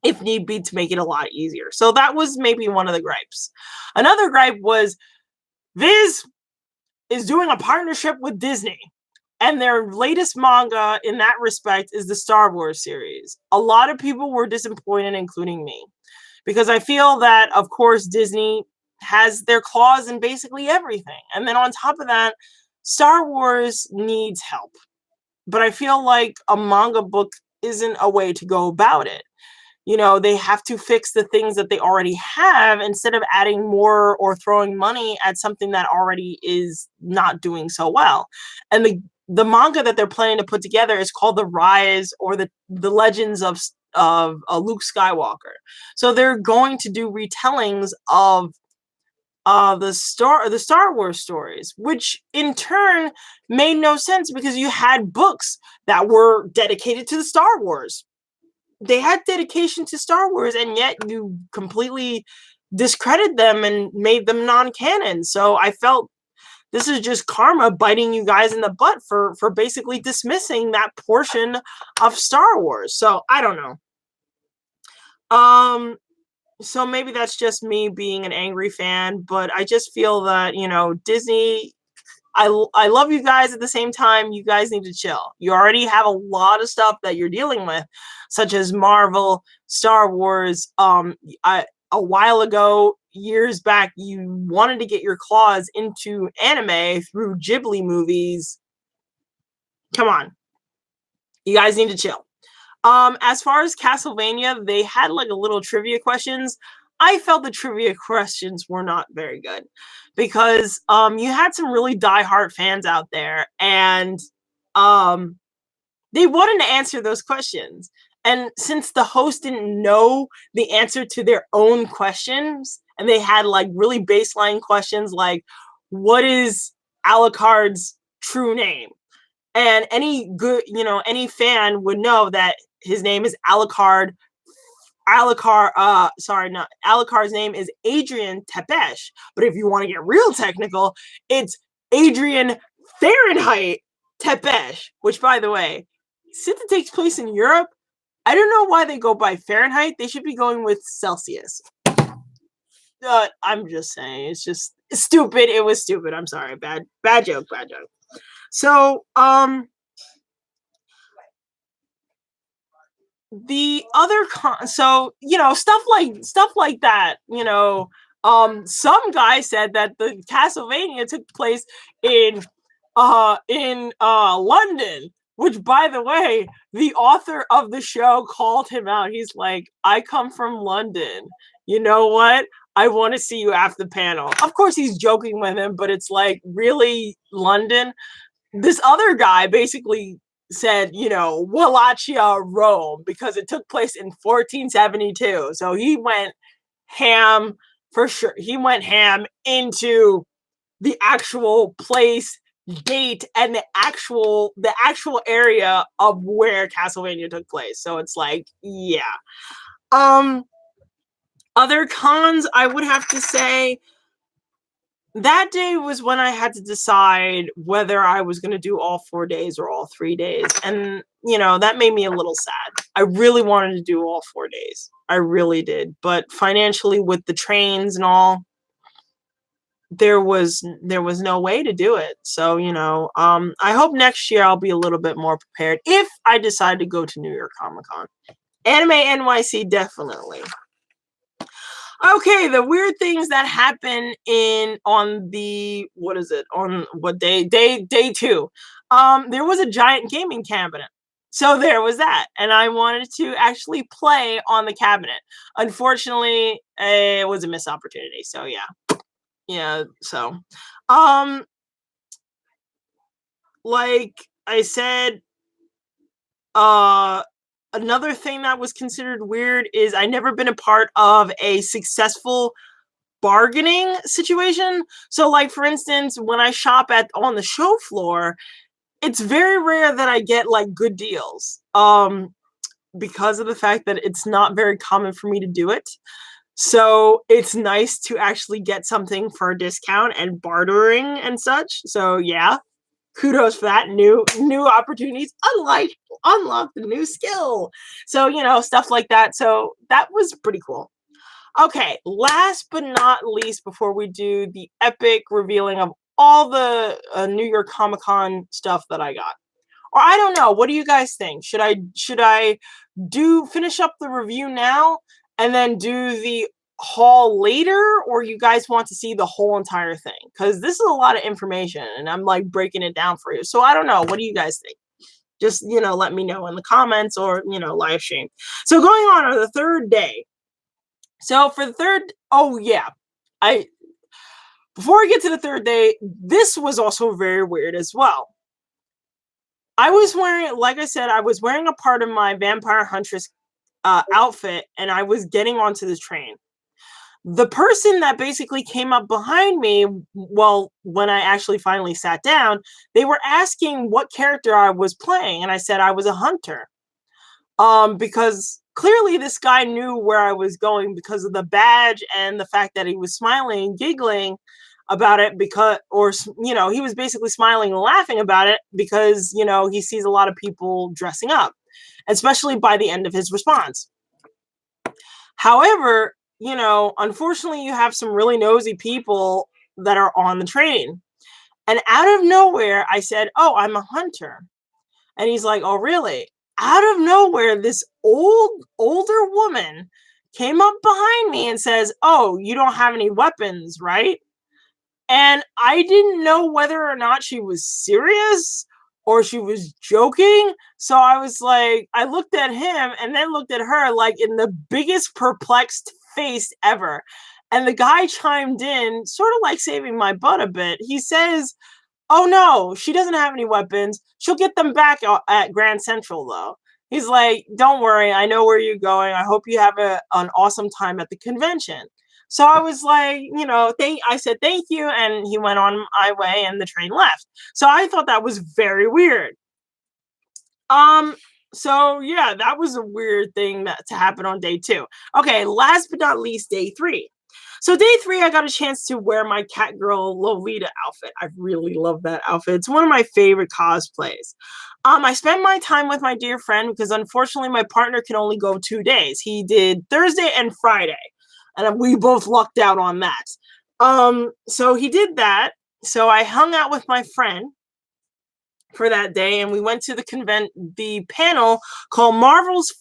if need be, to make it a lot easier. So that was maybe one of the gripes. Another gripe was Viz is doing a partnership with Disney. And their latest manga in that respect is the Star Wars series. A lot of people were disappointed, including me, because I feel that, of course, Disney has their claws in basically everything. And then on top of that, Star Wars needs help. But I feel like a manga book isn't a way to go about it. They have to fix the things that they already have instead of adding more or throwing money at something that already is not doing so well. And the manga that they're planning to put together is called The Rise, or the Legends of Luke Skywalker. So they're going to do retellings of the Star Wars stories, which in turn made no sense because you had books that were dedicated to the Star Wars. They had dedication to Star Wars, and yet you completely discredited them and made them non-canon. So I felt this is just karma biting you guys in the butt for basically dismissing that portion of Star Wars. So I don't know. So maybe that's just me being an angry fan, but I just feel that, you know, Disney, I love you guys. At the same time, you guys need to chill. You already have a lot of stuff that you're dealing with, such as Marvel, Star Wars. A while ago, years back, you wanted to get your claws into anime through Ghibli movies. Come on. You guys need to chill. As far as Castlevania, they had like a little trivia questions. I felt the trivia questions were not very good because you had some really diehard fans out there, and they wanted to answer those questions. And since the host didn't know the answer to their own questions, and they had like really baseline questions like, what is Alucard's true name? And any good, you know, any fan would know that his name is Alucard. Alucard's name is Adrian Tepesh. But if you want to get real technical, it's Adrian Fahrenheit Tepesh, which, by the way, since it takes place in Europe, I don't know why they go by Fahrenheit. They should be going with Celsius. I'm just saying, it's just stupid. It was stupid. I'm sorry. Bad joke. So, the other so, you know, stuff like that, you know, some guy said that the Castlevania took place in London, which, by the way, the author of the show called him out. He's like, I come from London. You know what? I want to see you after the panel. Of course, he's joking with him, but it's like, really, London? This other guy basically said, you know, Wallachia, Rome, because it took place in 1472. So he went ham for sure. He went ham into the actual place, date, and the actual area of where Castlevania took place. So it's like, yeah. Other cons, I would have to say, that day was when I had to decide whether I was going to do all 4 days or all 3 days. And, you know, that made me a little sad. I really wanted to do all 4 days. I really did. But financially, with the trains and all, there was no way to do it. So, you know, I hope next year I'll be a little bit more prepared if I decide to go to New York Comic Con. Anime NYC, definitely. Okay, the weird things that happen on what day? Day 2. There was a giant gaming cabinet. So there was that. And I wanted to actually play on the cabinet. Unfortunately, it was a missed opportunity. So yeah. Yeah, so like I said, another thing that was considered weird is I never been a part of a successful bargaining situation. So, like, for instance, when I shop on the show floor, it's very rare that I get like good deals. Because of the fact that it's not very common for me to do it. So it's nice to actually get something for a discount and bartering and such. So yeah. Kudos for that. New opportunities, unlock the new skill. So, you know, stuff like that. So that was pretty cool. Okay, last but not least, before we do the epic revealing of all the New York Comic Con stuff that I got. Or I don't know, what do you guys think? Should I finish up the review now and then do the haul later, or you guys want to see the whole entire thing? Because this is a lot of information and I'm like breaking it down for you. So I don't know. What do you guys think? Just, you know, let me know in the comments or, you know, live stream. So going on the third day. So for the third, oh yeah, before I get to the third day, this was also very weird as well. I was wearing, like I said, I was wearing a part of my Vampire Huntress outfit, and I was getting onto the train. The person that basically came up behind me, well, when I actually finally sat down, they were asking what character I was playing, and I said I was a hunter. Because clearly this guy knew where I was going because of the badge and the fact that he was smiling and giggling. about it because, or, you know, he was basically smiling and laughing about it because, you know, he sees a lot of people dressing up, especially by the end of his response. However, you know, unfortunately, you have some really nosy people that are on the train. And out of nowhere, I said, "Oh, I'm a hunter." And he's like, "Oh, really?" Out of nowhere, this older woman came up behind me and says, "Oh, you don't have any weapons, right?" And I didn't know whether or not she was serious or she was joking. So I was like, I looked at him and then looked at her like in the biggest perplexed face ever. And the guy chimed in, sort of like saving my butt a bit. He says, "Oh no, she doesn't have any weapons. She'll get them back at Grand Central though." He's like, "Don't worry, I know where you're going. I hope you have an awesome time at the convention." So I was like, you know, I said thank you, and he went on my way, and the train left. So I thought that was very weird. Um, so yeah, that was a weird thing to happen on day 2. Okay, last but not least, day 3. So day 3, I got a chance to wear my Catgirl Lolita outfit. I really love that outfit. It's one of my favorite cosplays. I spent my time with my dear friend because unfortunately my partner can only go 2 days. He did Thursday and Friday, and we both lucked out on that. So he did that. So I hung out with my friend for that day, and we went to the panel called Marvel's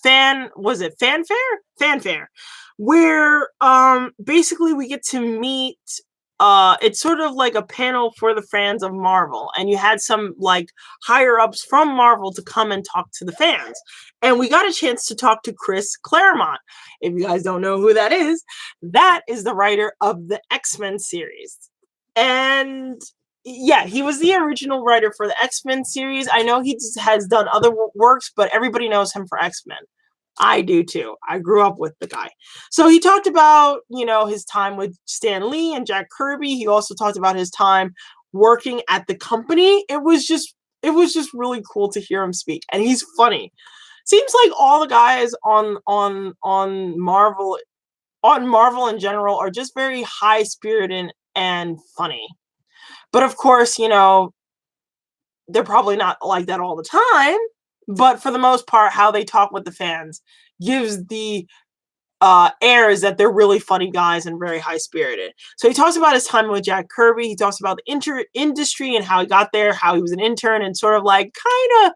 Fanfare, where basically we get to meet, it's sort of like a panel for the fans of Marvel, and you had some like higher ups from Marvel to come and talk to the fans, and we got a chance to talk to Chris Claremont. If you guys don't know who that is the writer of the X-Men series. And yeah, he was the original writer for the X-Men series. I know he has done other works, but everybody knows him for X-Men. I do too. I grew up with the guy. So he talked about, you know, his time with Stan Lee and Jack Kirby. He also talked about his time working at the company. It was just really cool to hear him speak. And he's funny. Seems like all the guys on Marvel in general are just very high spirited and funny. But of course, you know, they're probably not like that all the time. But for the most part, how they talk with the fans gives the airs that they're really funny guys and very high spirited. So he talks about his time with Jack Kirby. He talks about the industry and how he got there, how he was an intern and sort of like kind of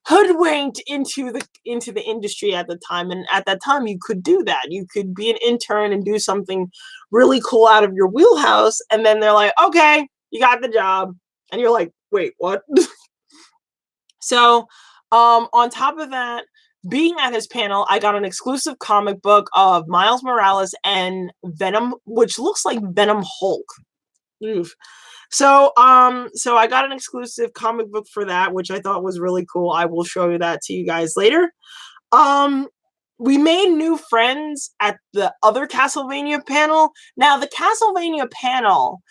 hoodwinked into the industry at the time. And at that time, you could do that. You could be an intern and do something really cool out of your wheelhouse. And then they're like, "Okay, you got the job." And you're like, "Wait, what?" So on top of that, being at his panel, I got an exclusive comic book of Miles Morales and Venom, which looks like Venom Hulk. Oof. So I got an exclusive comic book for that, which I thought was really cool. I will show you that to you guys later. We made new friends at the other Castlevania panel. Now, the Castlevania panel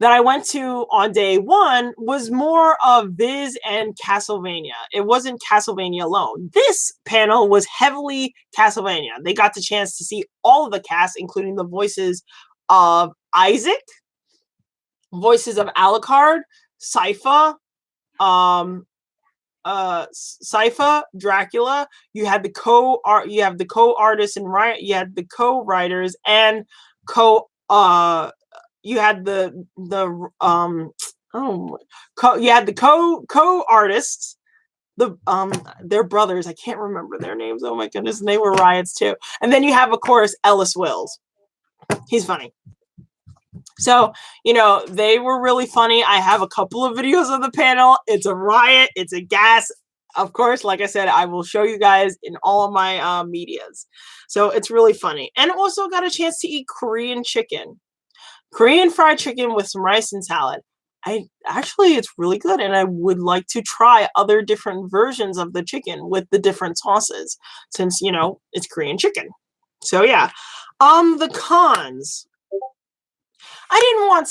that I went to on day 1 was more of Viz and Castlevania. It wasn't Castlevania alone. This panel was heavily Castlevania. They got the chance to see all of the cast, including the voices of Isaac, voices of Alucard, Sypha, Dracula. You had the co-artists and you had the co-writers and you had co-artists, their brothers. I can't remember their names. Oh my goodness, and they were riots too. And then you have, of course, Ellis Wills. He's funny. So, you know, they were really funny. I have a couple of videos of the panel. It's a riot. It's a gas. Of course, like I said, I will show you guys in all of my medias. So it's really funny. And also got a chance to eat Korean chicken. Korean fried chicken with some rice and salad. It's really good, and I would like to try other different versions of the chicken with the different sauces, since, you know, it's Korean chicken. So yeah. The cons. I didn't want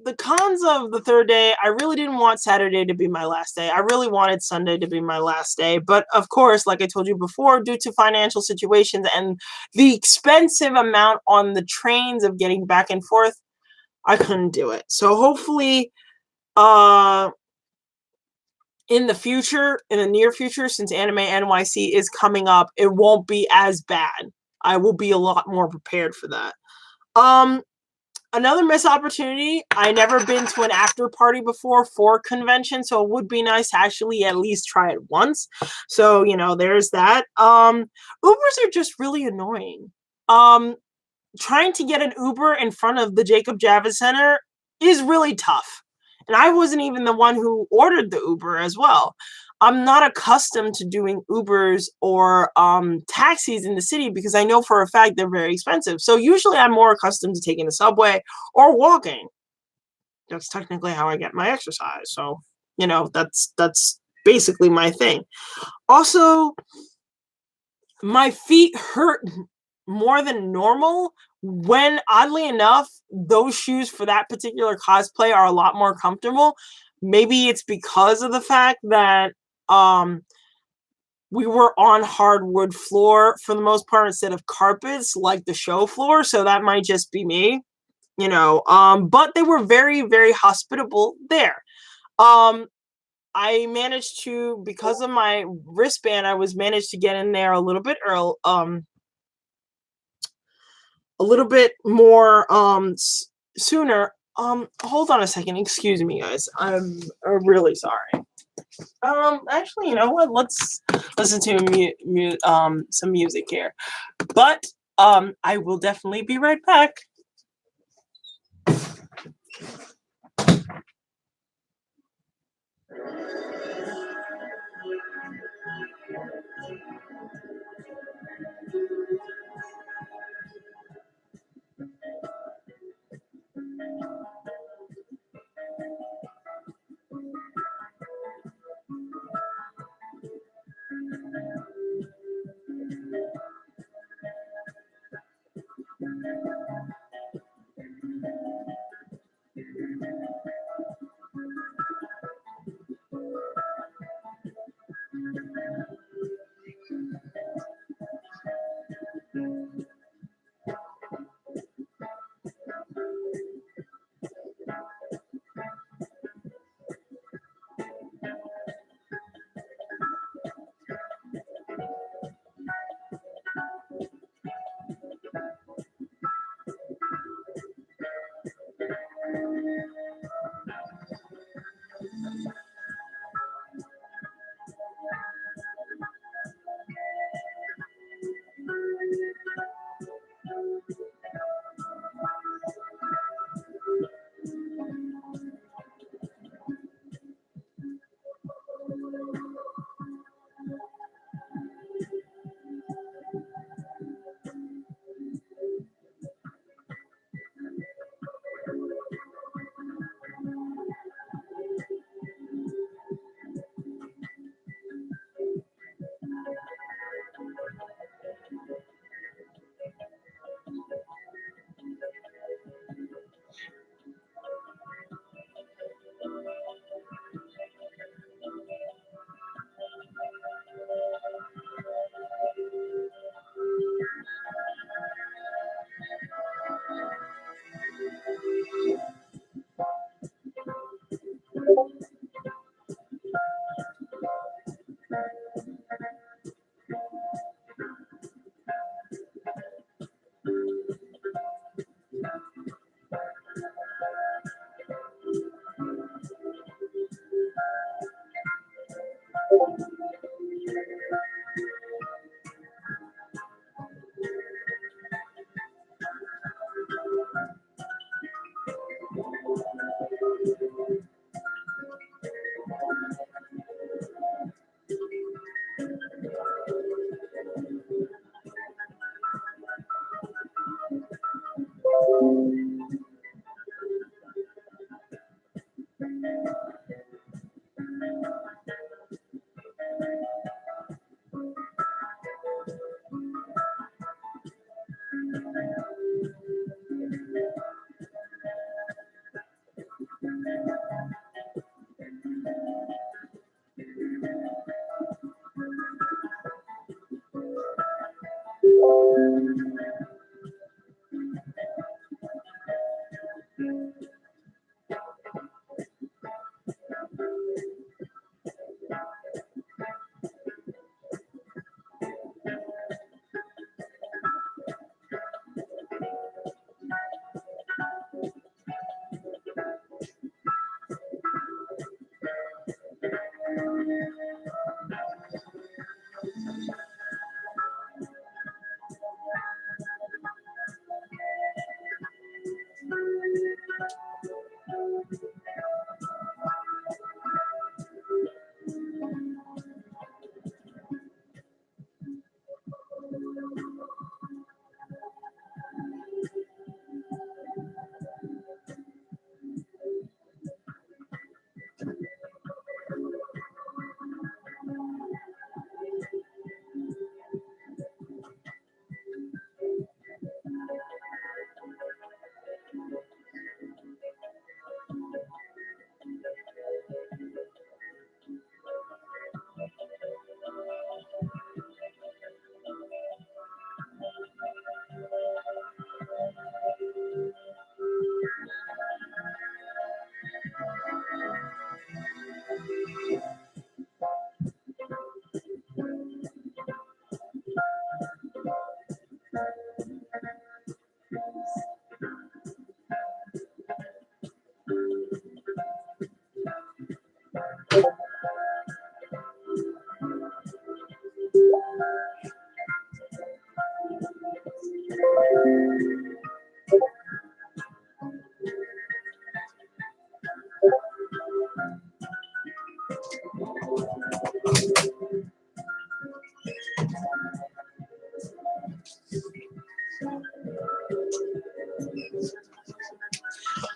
the cons of the 3rd day. I really didn't want Saturday to be my last day. I really wanted Sunday to be my last day. But of course, like I told you before, due to financial situations and the expensive amount on the trains of getting back and forth, I couldn't do it. So hopefully, uh, in the future, in the near future, since Anime NYC is coming up, it won't be as bad. I will be a lot more prepared for that. Another missed opportunity. I never been to an after party before for convention, so it would be nice to actually at least try it once. So, there's that. Ubers are just really annoying. Trying to get an Uber in front of the Jacob Javits Center is really tough. And I wasn't even the one who ordered the Uber as well. I'm not accustomed to doing Ubers or taxis in the city because I know for a fact they're very expensive. So usually I'm more accustomed to taking the subway or walking. That's technically how I get my exercise. So, that's basically my thing. Also, my feet hurt more than normal when, oddly enough, those shoes for that particular cosplay are a lot more comfortable. Maybe it's because of the fact that we were on hardwood floor for the most part instead of carpets like the show floor, so that might just be me, but they were very, very hospitable there. I managed to, because of my wristband, I was managed to get in there a little bit early, a little bit more sooner. Hold on a second, excuse me, guys. I'm really sorry. Actually, you know what? Let's listen to some music here. But I will definitely be right back.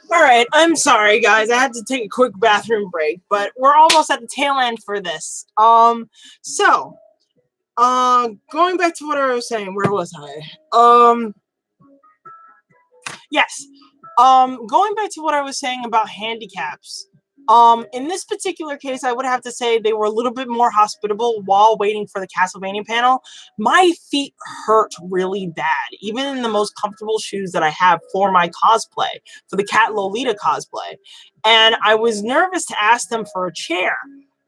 All right, I'm sorry, guys. I had to take a quick bathroom break, but we're almost at the tail end for this. So, going back to what I was saying, where was I? Yes. Going back to what I was saying about handicaps. In this particular case, I would have to say they were a little bit more hospitable while waiting for the Castlevania panel. My feet hurt really bad, even in the most comfortable shoes that I have for my cosplay, for the Cat Lolita cosplay. And I was nervous to ask them for a chair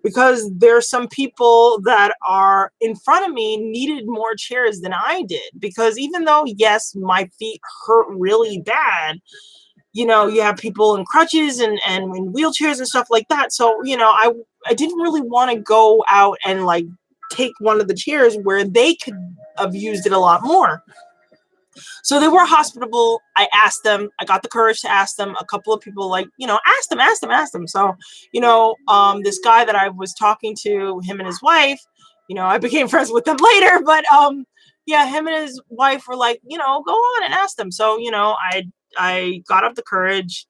because there are some people that are in front of me needed more chairs than I did. Because even though, yes, my feet hurt really bad, you know, you have people in crutches and in wheelchairs and stuff like that. So, you know, I didn't really want to go out and like take one of the chairs where they could have used it a lot more. So they were hospitable. I asked them, I got the courage to ask them. A couple of people like, you know, ask them. So, you know, this guy that I was talking to, him and his wife, you know, I became friends with them later, but yeah, him and his wife were like, you know, go on and ask them. So, you know, I got up the courage,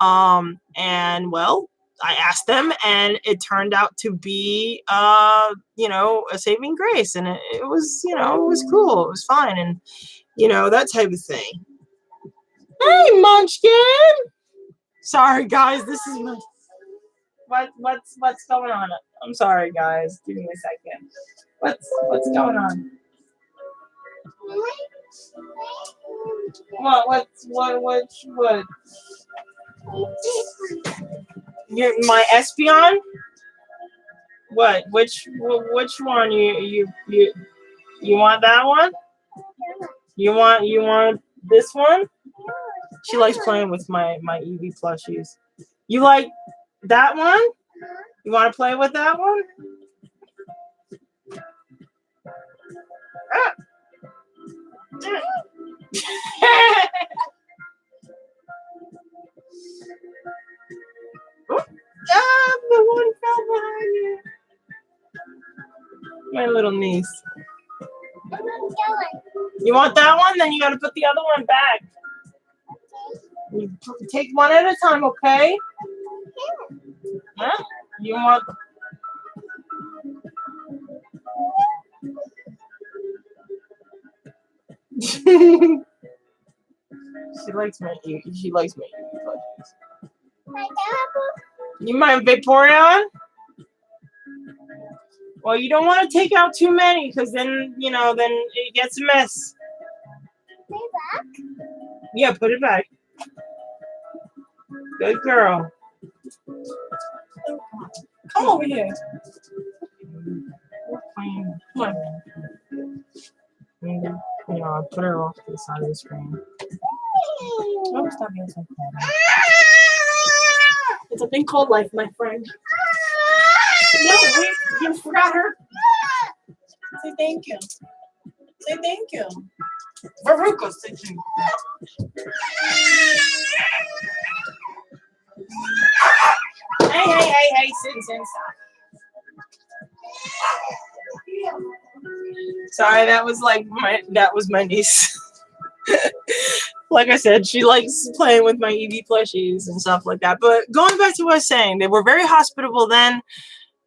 and well, I asked them, and it turned out to be, you know, a saving grace, and it was, you know, it was cool, it was fine, and you know, that type of thing. Hey, Munchkin! Sorry, guys, this is my what's going on? I'm sorry, guys. Give me a second. What's going on? What? You're my Espeon? What? Which one? You want that one? You want this one? She likes playing with my Eevee plushies. You like that one? You want to play with that one? Ah. The one fell behind you. My little niece. You want that one? Then you got to put the other one back. You take one at a time, okay? Huh? You want? She likes my plushies. You mind Vaporeon? Well, you don't want to take out too many because then, you know, then it gets a mess. Put it back? Yeah, put it back. Good girl. Come over here. Come on. You know, I put her off to the side of the screen. Oh, stop being so cold. It's a thing called life, my friend. No, wait, you forgot her. Say thank you. Say thank you. Veruca, say thank you. Hey, sit, stop. Sorry, that was my niece. Like I said, she likes playing with my Eevee plushies and stuff like that. But going back to what I was saying, they were very hospitable then,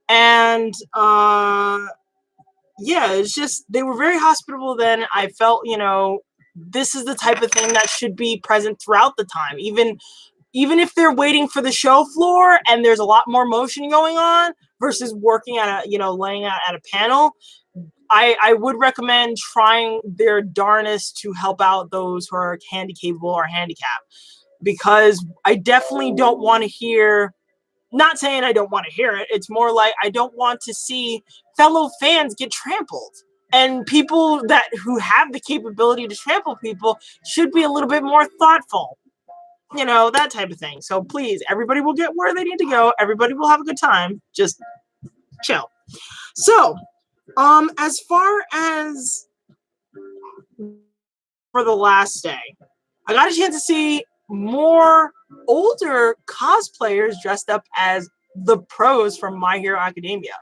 and yeah, it's just they were very hospitable then. I felt, you know, this is the type of thing that should be present throughout the time, even if they're waiting for the show floor and there's a lot more motion going on versus working at a, you know, laying out at a panel. I would recommend trying their darnest to help out those who are handicapable or handicapped, because I definitely don't want to hear, not saying I don't want to hear it, it's more like I don't want to see fellow fans get trampled. And people who have the capability to trample people should be a little bit more thoughtful. You know, that type of thing. So please, everybody will get where they need to go. Everybody will have a good time. Just chill. So, As far as for the last day, I got a chance to see more older cosplayers dressed up as the pros from My Hero Academia,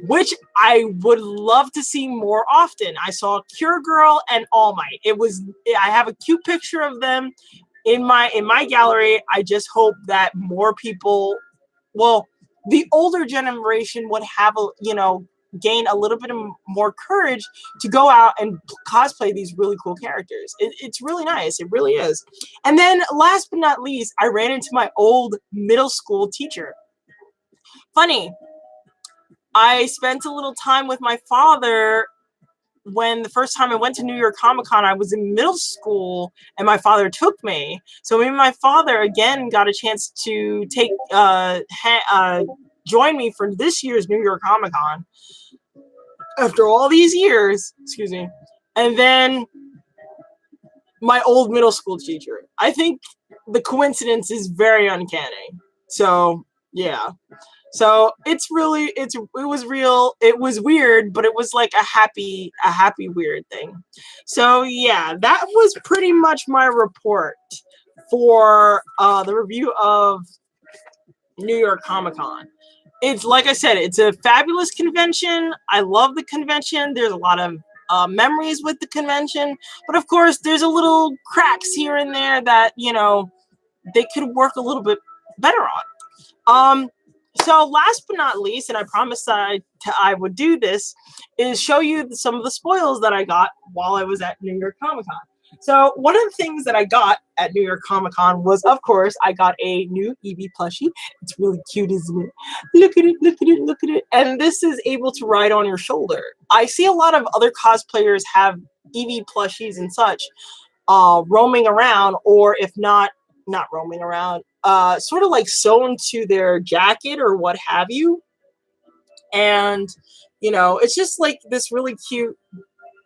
which I would love to see more often. I saw Cure Girl and All Might. I have a cute picture of them in my gallery. I just hope that more people, well, the older generation would have gain a little bit of more courage to go out and cosplay these really cool characters. It's really nice. It really is. And then last but not least, I ran into my old middle school teacher. Funny, I spent a little time with my father when the first time I went to New York Comic Con. I was in middle school and my father took me. So me and my father again got a chance to join me for this year's New York Comic Con after all these years. Excuse me. And then my old middle school teacher. I think the coincidence is very uncanny. So yeah. So it was real. It was weird, but it was like a happy weird thing. So yeah, that was pretty much my report for the review of New York Comic Con. It's like I said, it's a fabulous convention. I love the convention. There's a lot of memories with the convention, but of course, there's a little cracks here and there that they could work a little bit better on. So last but not least, and I promised I would do this, is show you some of the spoils that I got while I was at New York Comic Con. So one of the things that I got at New York Comic Con was, of course, I got a new Eevee plushie. It's really cute, isn't it? Look at it, look at it, look at it. And this is able to ride on your shoulder. I see a lot of other cosplayers have Eevee plushies and such roaming around, or if not roaming around, sort of like sewn to their jacket or what have you. And, it's just like this really cute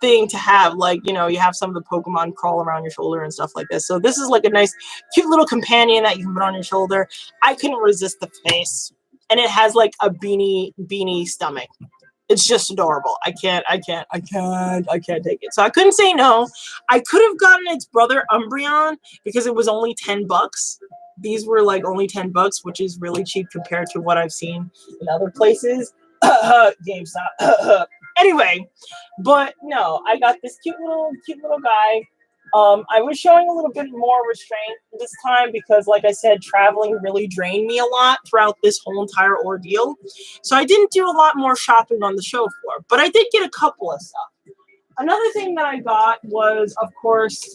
thing to have. Like, you have some of the Pokemon crawl around your shoulder and stuff like this. So this is like a nice, cute little companion that you can put on your shoulder. I couldn't resist the face. And it has like a beanie stomach. It's just adorable. I can't take it. So I couldn't say no. I could have gotten its brother Umbreon because it was only $10. These were like only $10, which is really cheap compared to what I've seen in other places. GameStop. Anyway, but no, I got this cute little guy. I was showing a little bit more restraint this time because, like I said, traveling really drained me a lot throughout this whole entire ordeal. So I didn't do a lot more shopping on the show floor, but I did get a couple of stuff. Another thing that I got was, of course,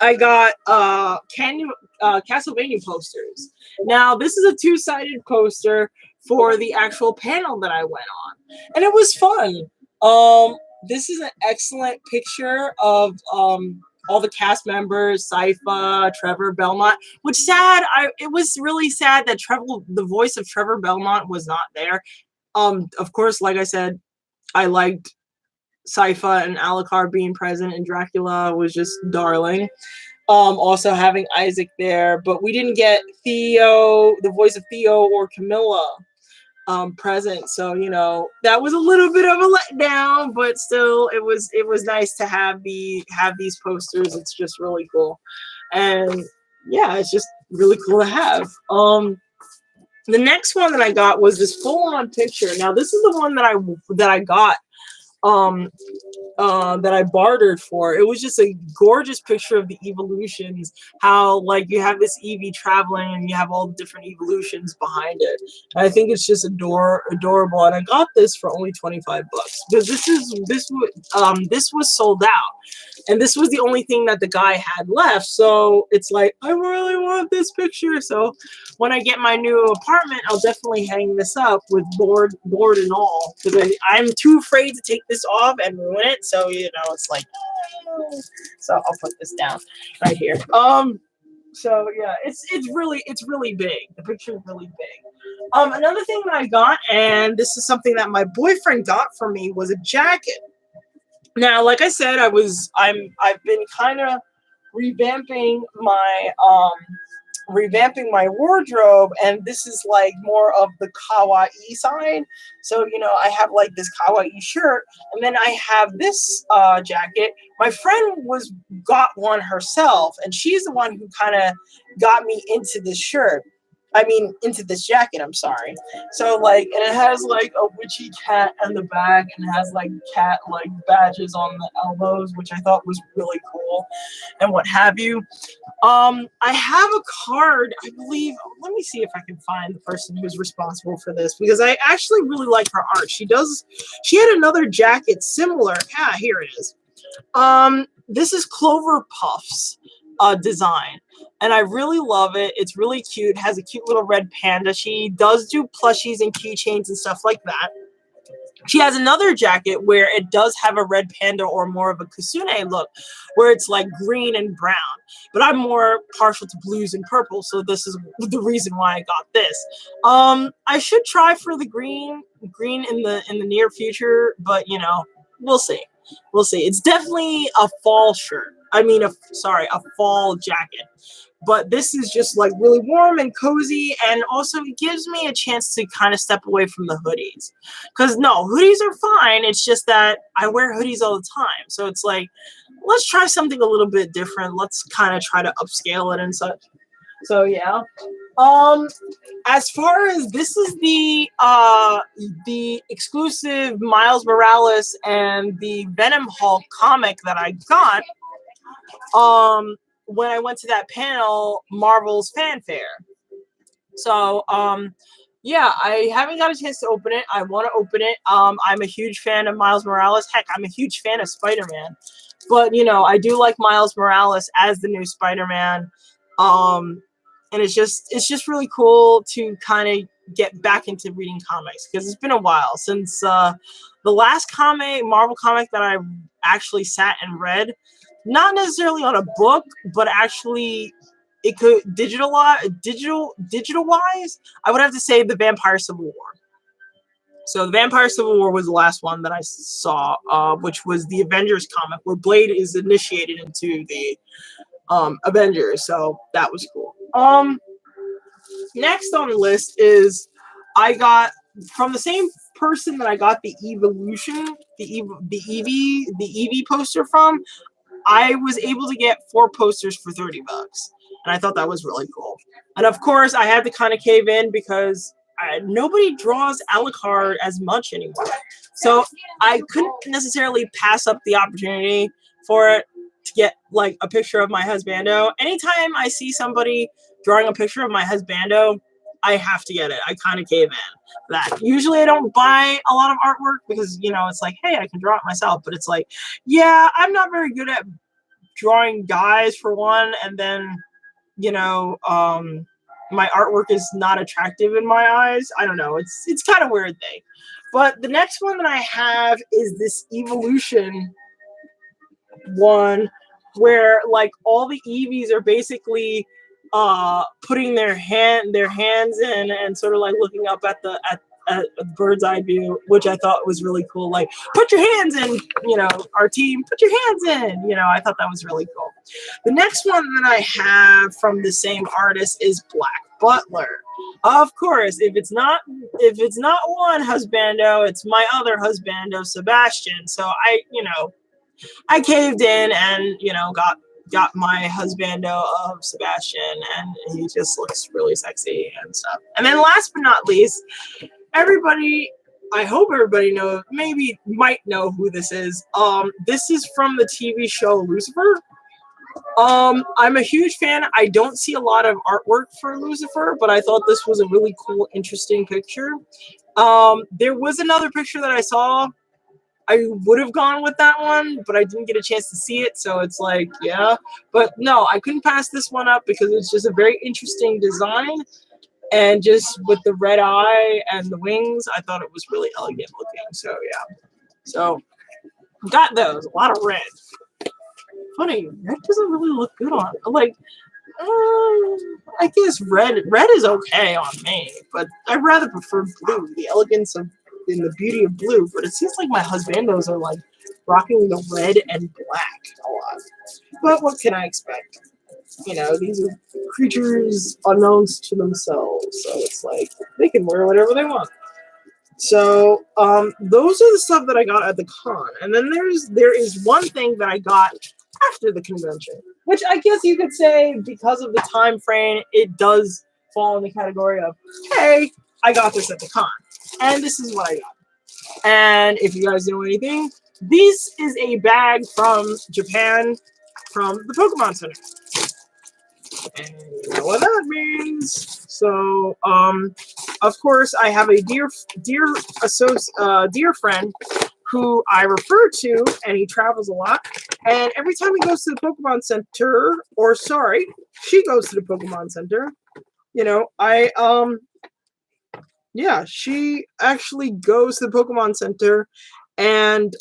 I got Castlevania posters. Now, this is a two-sided poster for the actual panel that I went on, and it was fun. This is an excellent picture of all the cast members, Sypha, Trevor Belmont. Which it was really sad that the voice of Trevor Belmont was not there. Of course, like I said, I liked Sypha and Alucard being present, and Dracula was just darling. Also having Isaac there, but we didn't get Theo, the voice of Theo, or Camilla present. So that was a little bit of a letdown, but still, it was nice to have these posters. It's just really cool, and yeah, it's just really cool to have. The next one that I got was this full-on picture. Now, this is the one that I got. That I bartered for. It was just a gorgeous picture of the evolutions, how like you have this Eevee traveling and you have all the different evolutions behind it. And I think it's just adorable, and I got this for only $25 because this was sold out, and this was the only thing that the guy had left. So it's like, I really want this picture. So when I get my new apartment, I'll definitely hang this up with board and all, because I'm too afraid to take this off and ruin it. So it's like, so I'll put this down right here. So yeah, it's really big. The picture is really big. Another thing that I got, and this is something that my boyfriend got for me, was a jacket. Now, like I said, I've been kind of revamping revamping my wardrobe, and this is like more of the kawaii side. So I have like this kawaii shirt, and then I have this jacket. My friend got one herself, and she's the one who kind of got me into this shirt. I mean, into this jacket, I'm sorry. So, like, and it has, like, a witchy cat on the back, and it has, like, cat, like, badges on the elbows, which I thought was really cool, and what have you. I have a card, I believe. Let me see if I can find the person who's responsible for this, because I actually really like her art. She had another jacket similar. Ah, here it is. This is Clover Puff's design, and I really love it. It's really cute. It has a cute little red panda. She does do plushies and keychains and stuff like that. She has another jacket where it does have a red panda or more of a Kasune look, where it's like green and brown. But I'm more partial to blues and purple, so this is the reason why I got this. I should try for the green in the near future, but we'll see. We'll see. It's definitely a fall shirt. I mean, a fall jacket. But this is just like really warm and cozy, and also it gives me a chance to kind of step away from the hoodies. Because no, hoodies are fine. It's just that I wear hoodies all the time. So it's like, let's try something a little bit different. Let's kind of try to upscale it and such. So yeah. As far as this is the exclusive Miles Morales and the Venom Hulk comic that I got when I went to that panel, Marvel's Fanfare. So yeah, I haven't got a chance to open it. I want to open it. I'm a huge fan of Miles Morales. Heck, I'm a huge fan of Spider-Man. But I do like Miles Morales as the new Spider-Man. And it's just really cool to kind of get back into reading comics, because it's been a while since the last Marvel comic that I actually sat and read, not necessarily on a book, but actually it could digital wise, I would have to say the Vampire Civil War. So the Vampire Civil War was the last one that I saw, which was the Avengers comic where Blade is initiated into the Avengers. So that was cool. Next on the list is I got from the same person that I got the Evolution, the Eevee poster from. I was able to get 4 posters for $30, and I thought that was really cool. And of course, I had to kind of cave in because nobody draws Alucard as much anymore, so I couldn't necessarily pass up the opportunity for it to get like a picture of my husbando. Anytime I see somebody drawing a picture of my husbando, I have to get it. I kind of cave in. That usually I don't buy a lot of artwork because it's like, hey, I can draw it myself, but it's like, yeah, I'm not very good at drawing guys for one, and then my artwork is not attractive in my eyes. I don't know. It's kind of weird thing. But the next one that I have is this Evolution one, where like all the Eevees are basically putting their hands in and sort of like looking up at the bird's eye view, which I thought was really cool. Like, put your hands in, our team, put your hands in. I thought that was really cool. The next one that I have from the same artist is Black Butler. Of course, if it's not one husbando, it's my other husbando, Sebastian. So I caved in and got my husbando of Sebastian, and he just looks really sexy and stuff. And then last but not least, I hope everybody might know who this is. This is from the TV show Lucifer. I'm a huge fan. I don't see a lot of artwork for Lucifer, but I thought this was a really cool, interesting picture. There was another picture that I saw. I would have gone with that one, but I didn't get a chance to see it, so it's like, yeah. But no, I couldn't pass this one up because it's just a very interesting design, and just with the red eye and the wings, I thought it was really elegant looking. So yeah. So got those. A lot of red. Funny, red doesn't really look good on like. I guess red is okay on me, but I rather prefer blue. The elegance of and the beauty of blue, but it seems like my husbandos are like rocking the red and black a lot. But what can I expect? you know, these are creatures unknowns to themselves. So it's like they can wear whatever they want. So those are the stuff that I got at the con, and then there is one thing that I got after the convention, which I guess you could say because of the time frame, it does fall in the category of, hey, I got this at the con, and this is what I got. And if you guys know anything, this is a bag from Japan from the Pokemon Center. And you know what that means. So, of course, I have a dear friend who I refer to, and he travels a lot. And every time he goes to the Pokemon Center, or sorry, she goes to the Pokemon Center, you know, yeah, she actually goes to the Pokemon Center and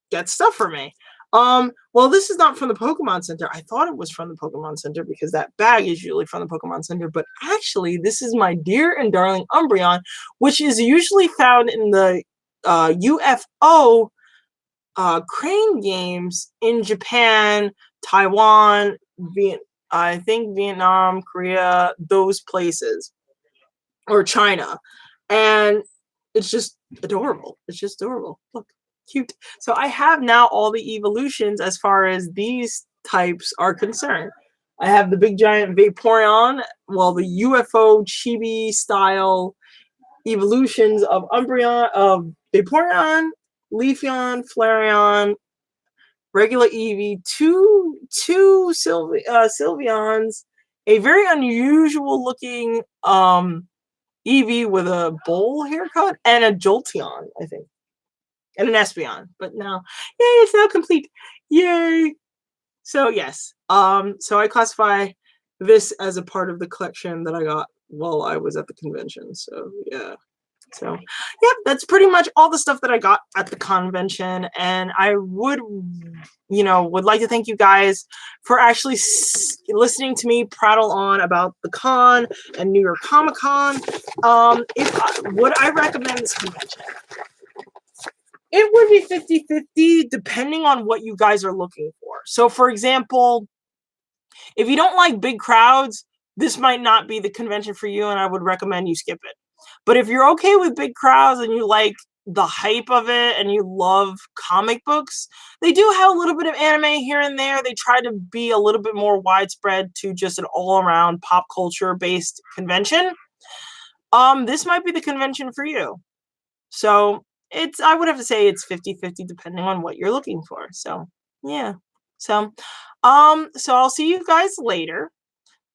gets stuff for me. Well, this is not from the Pokemon Center. I thought it was from the Pokemon Center because that bag is usually from the Pokemon Center, but actually, this is my dear and darling Umbreon, which is usually found in the UFO crane games in Japan, Taiwan, I think Vietnam, Korea, those places, or China, and it's just adorable. It's just adorable. Look. Cute. So I have now all the evolutions as far as these types are concerned. I have the big giant Vaporeon, well, the UFO chibi style evolutions of Umbreon, of Vaporeon, Leafeon, Flareon, regular Eevee, two Sylveons, a very unusual looking Eevee with a bowl haircut, and a Jolteon, I think. And an Espeon, but now, yay, it's now complete. Yay! So yes, so I classify this as a part of the collection that I got while I was at the convention. So yeah, so yeah, that's pretty much all the stuff that I got at the convention, and I would, would like to thank you guys for actually listening to me prattle on about the con and New York Comic Con. Would I recommend this convention? It would be 50-50 depending on what you guys are looking for. So, for example, if you don't like big crowds, this might not be the convention for you, and I would recommend you skip it. But if you're okay with big crowds and you like the hype of it and you love comic books, they do have a little bit of anime here and there. They try to be a little bit more widespread to just an all-around pop culture-based convention. This might be the convention for you. So, I would have to say it's 50-50 depending on what you're looking for. So, yeah. So I'll see you guys later.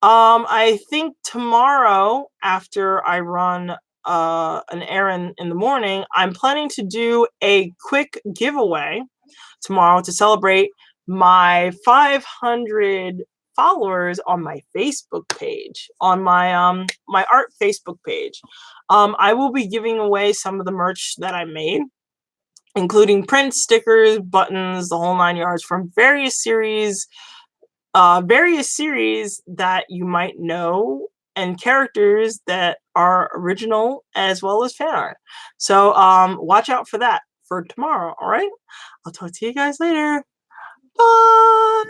I think tomorrow after I run an errand in the morning, I'm planning to do a quick giveaway tomorrow to celebrate my 500 followers on my Facebook page, on my my art Facebook page. I will be giving away some of the merch that I made, including prints, stickers, buttons, the whole 9 yards from various series that you might know, and characters that are original as well as fan art. So watch out for that for tomorrow. All right, I'll talk to you guys later. Bye.